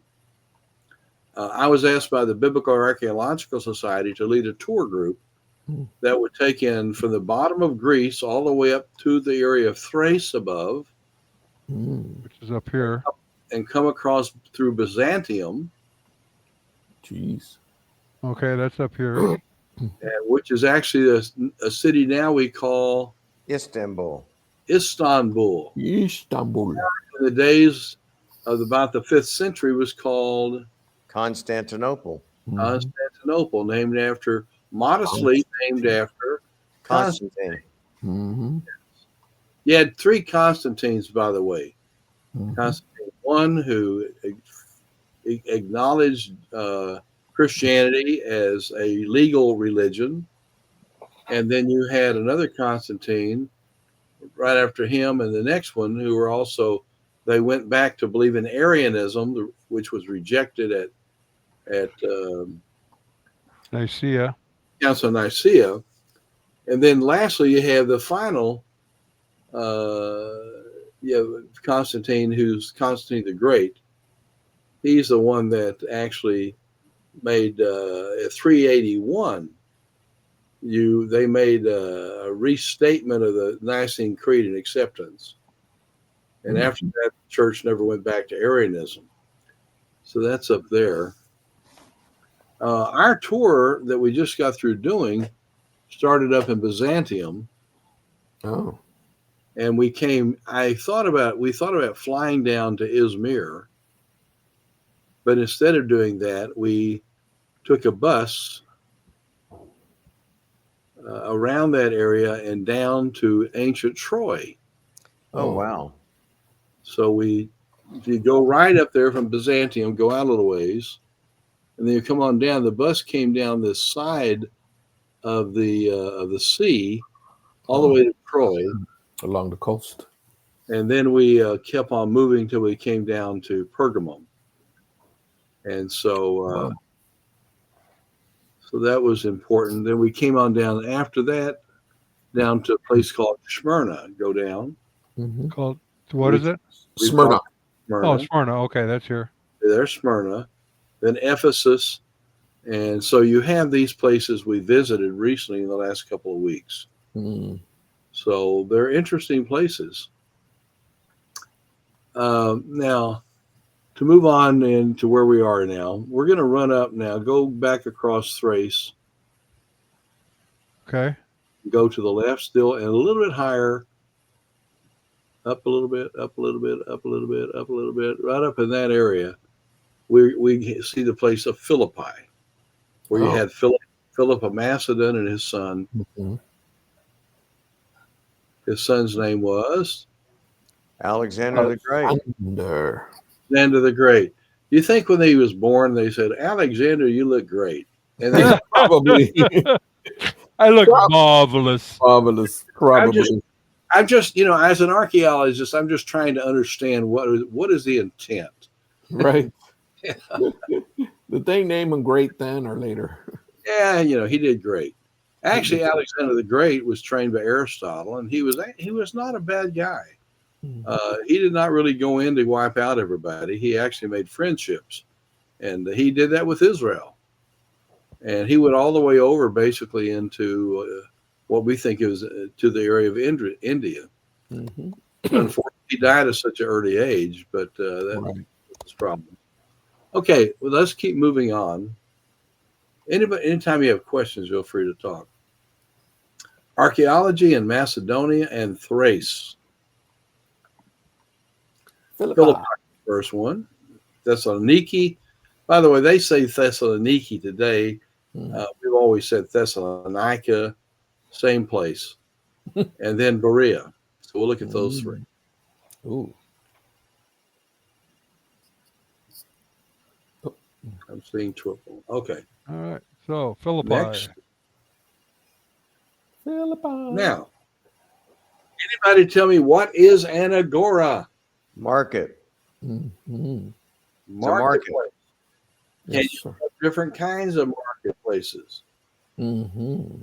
I was asked by the Biblical Archaeological Society to lead a tour group that would take in from the bottom of Greece all the way up to the area of Thrace above, which is up here, and come across through Byzantium. Jeez. Okay, that's up here. Which is actually a city now we call Istanbul. Istanbul. Istanbul. In the days of about the 5th century was called Constantinople. Constantinople, named after, modestly named after Constantine. Mm-hmm. You had 3 Constantines, by the way. Constantine I, who acknowledged Christianity as a legal religion. And then you had another Constantine right after him, and the next one, who were also, they went back to believe in Arianism, which was rejected at Nicaea. Council of Nicaea. And then lastly, you have the final, Constantine, who's Constantine the Great. He's the one that actually made at 381. They made a restatement of the Nicene Creed and acceptance. And after that, the church never went back to Arianism. So that's up there. Our tour that we just got through doing started up in Byzantium. Oh. And we thought about flying down to Izmir. But instead of doing that, we took a bus around that area and down to ancient Troy. Oh, wow. So if you go right up there from Byzantium, go out a little ways, and then you come on down. The bus came down this side of the sea, all the way to Troy, along the coast, and then we kept on moving till we came down to Pergamum, and so so that was important. Then we came on down after that, down to a place called Smyrna. Go down. Called, what is it? Smyrna. Oh, Smyrna. Okay, that's here. There's Smyrna. Then Ephesus. And so you have these places we visited recently in the last couple of weeks. So they're interesting places. Now, to move on into where we are now, we're going to run up now, go back across Thrace. Okay. Go to the left still, and a little bit higher, up a little bit, up a little bit, up a little bit, up a little bit, right up in that area. We see the place of Philippi, where you had Philip of Macedon and his son. His son's name was Alexander the Great. Alexander the Great. You think when he was born, they said, "Alexander, you look great," and they probably. I look marvelous. Marvelous. Probably. I'm just, as an archaeologist, I'm just trying to understand what is the intent. Right. Did they name him great then or later? Yeah, he did great. Actually, Alexander the Great was trained by Aristotle, and he was not a bad guy. He did not really go in to wipe out everybody. He actually made friendships, and he did that with Israel. And he went all the way over, basically, into what we think is to the area of India. Unfortunately, he died at such an early age, but that was a problem. Okay, well, let's keep moving on. Anytime you have questions, feel free to talk. Archaeology in Macedonia and Thrace. Philippi, first one. Thessaloniki. By the way, they say Thessaloniki today. We've always said Thessalonica, same place. And then Berea. So we'll look at those three. Ooh. I'm seeing triple. Okay. All right. So Philippi. Next. Philippi. Now, anybody tell me what is an agora? Market. Mm-hmm. Marketplace. Yes, You have different kinds of marketplaces. Mm-hmm.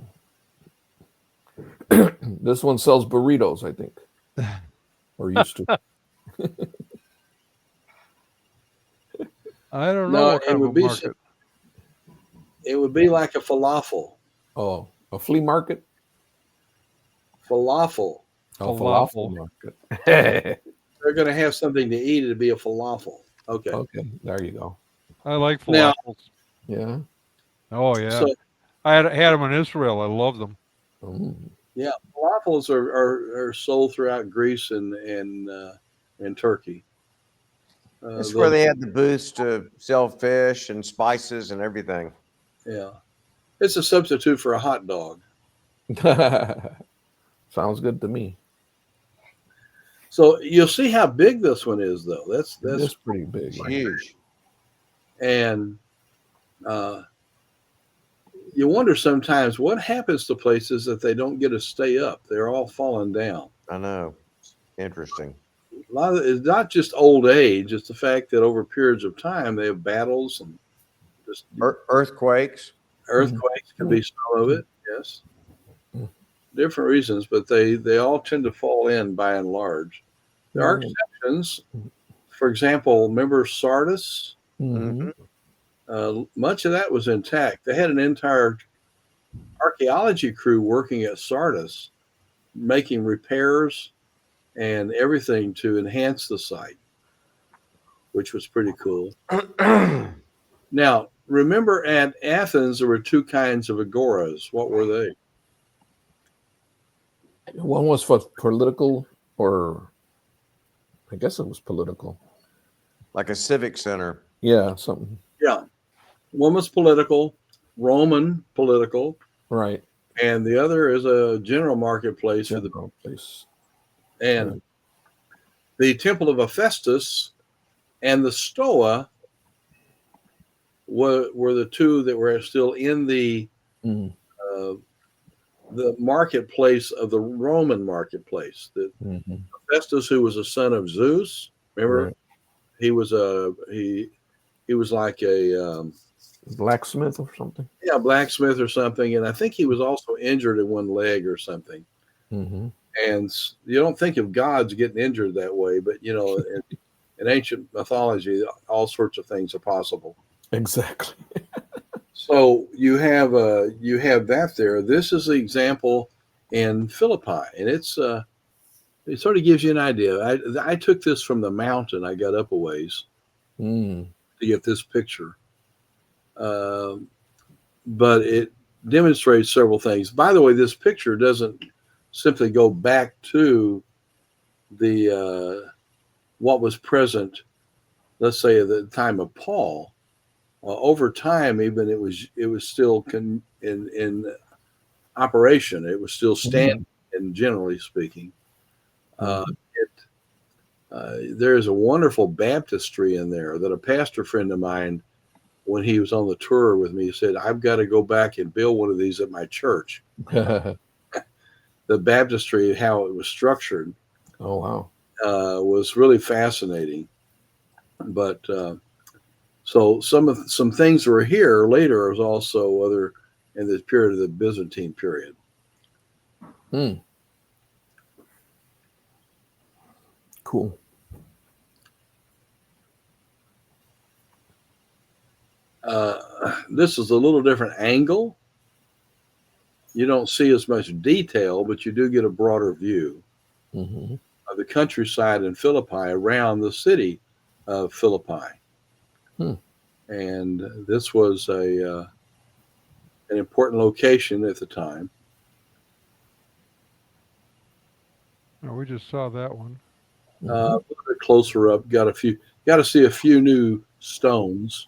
This one sells burritos, I think, or used to. I don't know what kind of a market. It would be like a falafel. Oh, a flea market? Falafel. Oh, falafel market. They're going to have something to eat. It'd be a falafel. Okay. Okay, there you go. I like falafels. Now, yeah. Oh yeah. So, I had them in Israel. I love them. Yeah, falafels are sold throughout Greece and Turkey. This is where they had the booths to sell fish and spices and everything. Yeah. It's a substitute for a hot dog. Sounds good to me. So you'll see how big this one is, though. That's pretty big. Huge. And you wonder sometimes what happens to places that they don't get to stay up. They're all falling down. I know. Interesting. A lot of it's not just old age; it's the fact that over periods of time they have battles and just earthquakes. Earthquakes can be some of it, yes. Different reasons, but they all tend to fall in by and large. There are exceptions. For example, remember Sardis? Mm-hmm. Much of that was intact. They had an entire archaeology crew working at Sardis, making repairs and everything to enhance the site, which was pretty cool. Now, remember at Athens, there were two kinds of agoras. What were they? One was for political, or I guess it was political. Like a civic center. Yeah, something. Yeah. One was political, Roman political. Right. And the other is a general marketplace for the place. And the Temple of Hephaestus and the Stoa were the two that were still in the marketplace of the Roman marketplace. Hephaestus, who was a son of Zeus, remember, he was like a blacksmith or something. Yeah, blacksmith or something, and I think he was also injured in one leg or something. Mm-hmm. And you don't think of gods getting injured that way, but you know, in ancient mythology, all sorts of things are possible. Exactly. So you have that there. This is the example in Philippi, and it sort of gives you an idea. I took this from the mountain. I got up a ways to get this picture, but it demonstrates several things. By the way, this picture doesn't simply go back to the what was present, let's say at the time of Paul. Over time, even it was still in operation. It was still standing, and generally speaking, there is a wonderful baptistry in there that a pastor friend of mine, when he was on the tour with me, said, "I've got to go back and build one of these at my church." The baptistry, how it was structured, was really fascinating. But so some things were here later. Was also other in the period of the Byzantine period. Cool. This is a little different angle. You don't see as much detail, but you do get a broader view of the countryside in Philippi around the city of Philippi. And this was an important location at the time. Oh, we just saw that one. A little bit closer up, got to see a few new stones.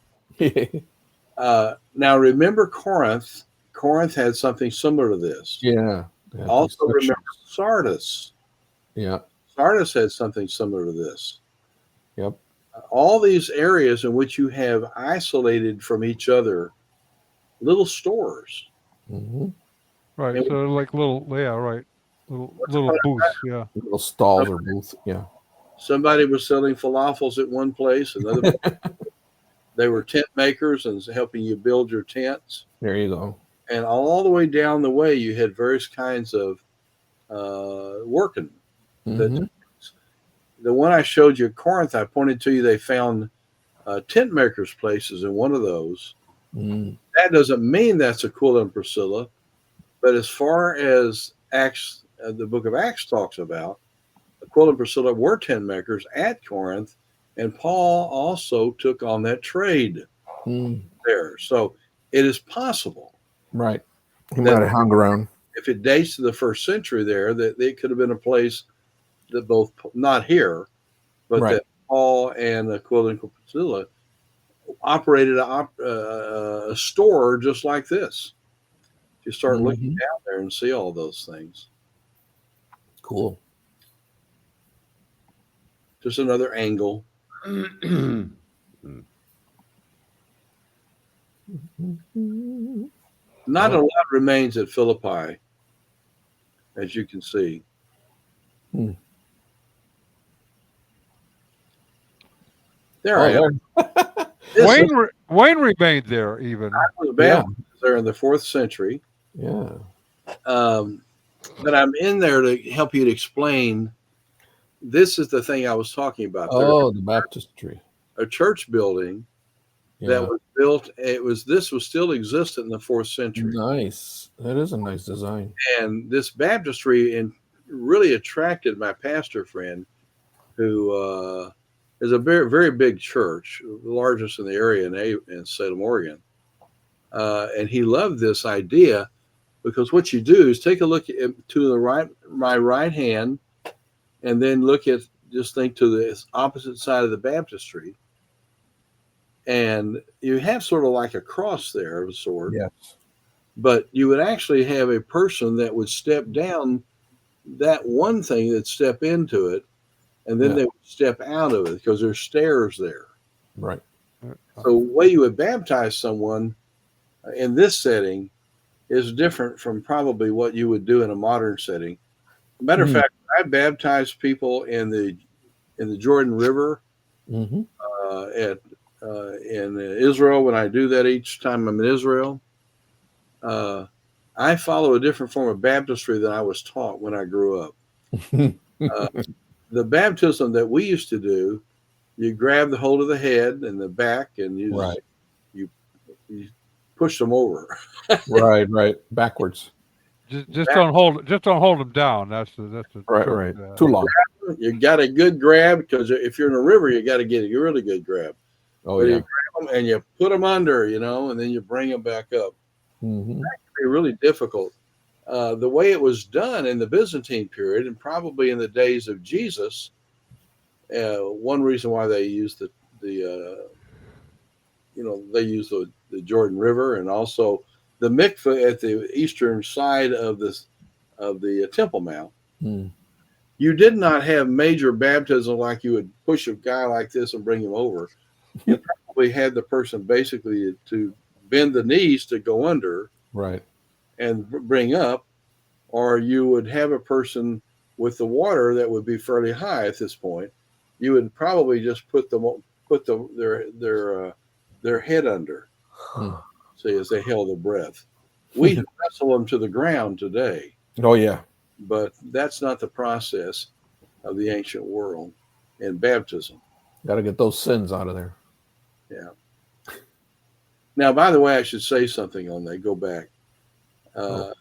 Now remember Corinth. Corinth had something similar to this. Yeah. Also remember Sardis. Yeah. Sardis had something similar to this. Yep. All these areas in which you have isolated from each other little stores. Mm-hmm. Right. And So like little, yeah, right. Little booths. Yeah. Little stalls or booths. Yeah. somebody was selling falafels at one place, another they were tent makers and helping you build your tents. There you go. And all the way down the way, you had various kinds of working. Mm-hmm. The one I showed you at Corinth, I pointed to you, they found tent makers' places in one of those. Mm. That doesn't mean that's Aquila and Priscilla, but as far as Acts, the book of Acts talks about, Aquila and Priscilla were tent makers at Corinth, and Paul also took on that trade there. So it is possible. Right. He might have hung around. If it dates to the first century there, that it could have been a place that both, not here, but Right. that Paul and Aquila and Priscilla operated a store just like this. You start looking down there and see all those things. Cool. Just another angle. Not a lot remains at Philippi, as you can see. There I am. Wayne remained there even. I was baptized there in the 4th century. Yeah. But I'm in there to help you to explain. This is the thing I was talking about. Oh, the baptistry. A church building that was built. This was still existent in the 4th century. Nice. That is a nice design. And this baptistry really attracted my pastor friend, who is a very, very big church, the largest in the area in Salem, Oregon. And he loved this idea because what you do is take a look to my right hand, and then just think to the opposite side of the baptistry. And you have sort of like a cross there of a sort. Yes. But you would actually have a person that would step down that one thing, that step into it, and then they would step out of it because there's stairs there. Right. So the way you would baptize someone in this setting is different from probably what you would do in a modern setting. Matter of fact, I baptized people in the Jordan River in Israel. When I do that each time I'm in Israel, I follow a different form of baptistry than I was taught when I grew up. The baptism that we used to do, you grab the hold of the head and the back, and you push them over. right, backwards. Just don't hold them down. That's the right. Too long. You got a good grab, because if you're in a river, you got to get a really good grab. Oh, but yeah. You grab them and you put them under, and then you bring them back up. That can be really difficult. The way it was done in the Byzantine period, and probably in the days of Jesus, one reason why they used the Jordan River, and also the mikveh at the eastern side of the Temple Mount. You did not have major baptism like you would push a guy like this and bring him over. You probably had the person basically to bend the knees to go under, right, and bring up, or you would have a person with the water that would be fairly high at this point. You would probably just put their head under, see, as they held their breath. We wrestle them to the ground today. Oh, yeah. But that's not the process of the ancient world in baptism. Got to get those sins out of there. Yeah. Now, by the way, I should say something on that. Go back. And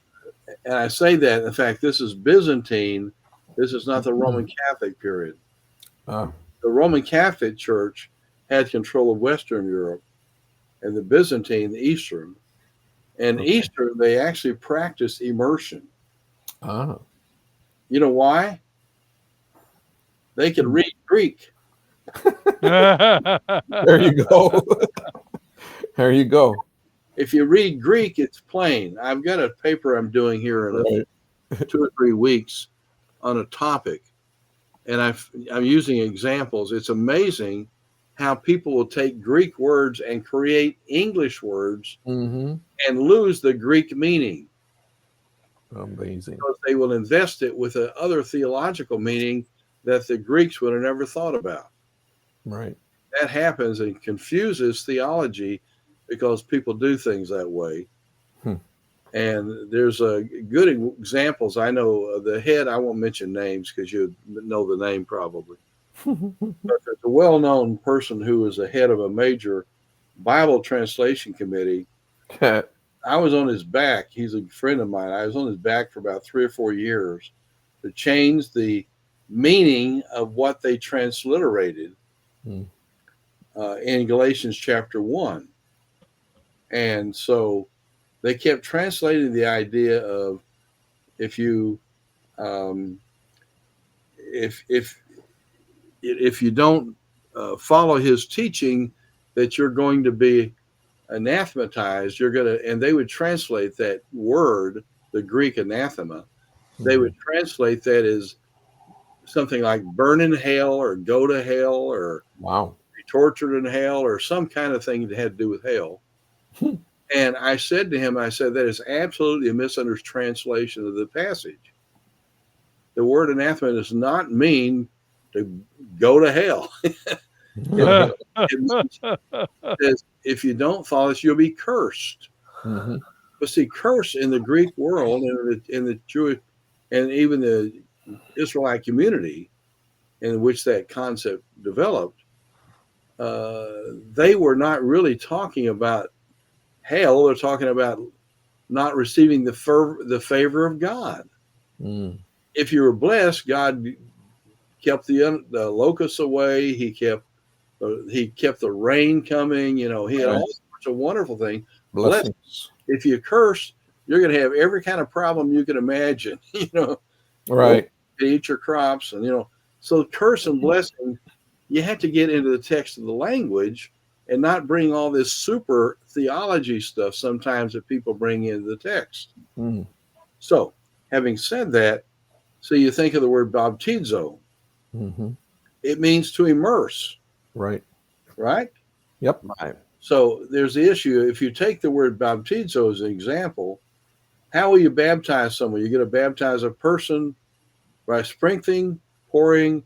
I say that, in fact, this is Byzantine. This is not the Roman Catholic period. The Roman Catholic Church had control of Western Europe, and the Byzantine, the Eastern. And Easter, they actually practice immersion. Ah. You know why? They can read Greek. There you go. There you go. If you read Greek, it's plain. I've got a paper I'm doing here in 2 or 3 weeks on a topic, and I'm using examples. It's amazing how people will take Greek words and create English words Mm-hmm. and lose the Greek meaning. Amazing. Because they will invest it with other theological meaning that the Greeks would have never thought about. Right. That happens and confuses theology because people do things that way. And there's good examples. I know the head, I won't mention names because you know the name probably. But there's a well-known person who was the head of a major Bible translation committee. I was on his back. He's a friend of mine. I was on his back for about 3 or 4 years to change the meaning of what they transliterated in Galatians chapter 1. And so they kept translating the idea of if you if you don't follow his teaching, that you're going to be anathematized. You're going to, and they would translate that word, the Greek anathema, they would translate that as something like burn in hell or go to hell or be tortured in hell or some kind of thing that had to do with hell. And I said to him, I said, that is absolutely a misunderstood translation of the passage. The word anathema does not mean to go to hell. It says, if you don't follow this, you'll be cursed. But see, curse in the Greek world and in the Jewish and even the Israelite community in which that concept developed, they were not really talking about hell. They're talking about not receiving the favor of God. If you were blessed, God kept the locusts away. He kept the rain coming. You know, he had all sorts of wonderful things. Blessings. If you curse, you're going to have every kind of problem you can imagine. You know, right? Eat your crops, and so curse and blessing. You have to get into the text of the language and not bring all this super theology stuff sometimes that people bring into the text. So, having said that, so you think of the word baptizo. It means to immerse. Right? Yep. Right. So there's the issue. If you take the word baptizo as an example, how will you baptize someone? You're going to baptize a person by sprinkling, pouring,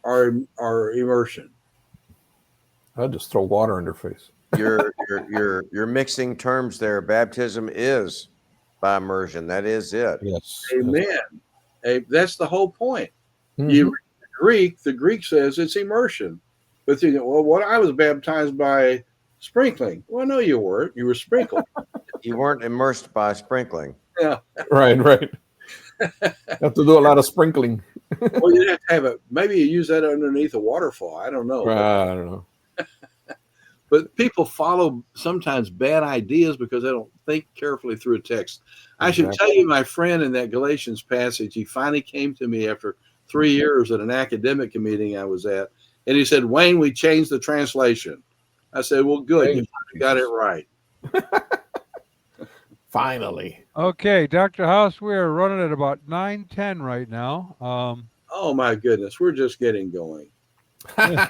or immersion. I'd just throw water in their face. You're mixing terms there. Baptism is by immersion. That is it. Yes. Amen. That's the whole point. You read the Greek says it's immersion. But you go, well, what I was baptized by sprinkling. Well, no, you weren't. You were sprinkled. You weren't immersed by sprinkling. Yeah. Right. Have to do a lot of sprinkling. Well, you have to have maybe you use that underneath a waterfall. I don't know. I don't know. But people follow sometimes bad ideas because they don't think carefully through a text. I should tell you, my friend, in that Galatians passage, he finally came to me after 3 years at an academic meeting I was at, and he said, "Wayne, we changed the translation." I said, "Well, good, you got it right." Finally. Okay, Dr. House, we're running at about 9:10 right now. Oh my goodness, we're just getting going. We're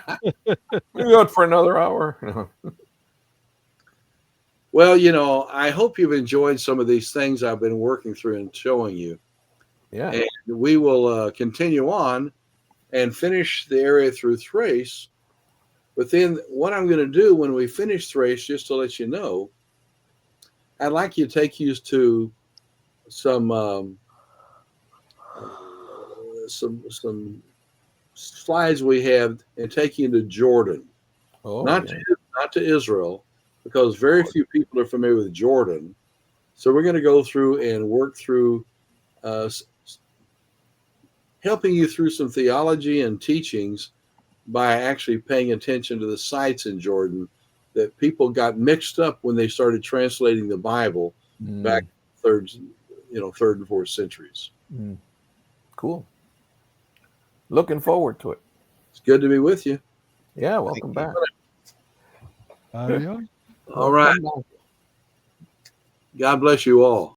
good for another hour. Well, I hope you've enjoyed some of these things I've been working through and showing you. Yeah. And we will continue on and finish the area through Thrace. But then what I'm going to do when we finish Thrace, just to let you know, I'd like you to take you to some slides we have and take you into Jordan. Not to Israel, because very few people are familiar with Jordan. So we're going to go through and work through helping you through some theology and teachings by actually paying attention to the sites in Jordan that people got mixed up when they started translating the Bible back third and fourth centuries. Cool. Looking forward to it. It's good to be with you. Yeah, welcome back. Adios. All right. God bless you all.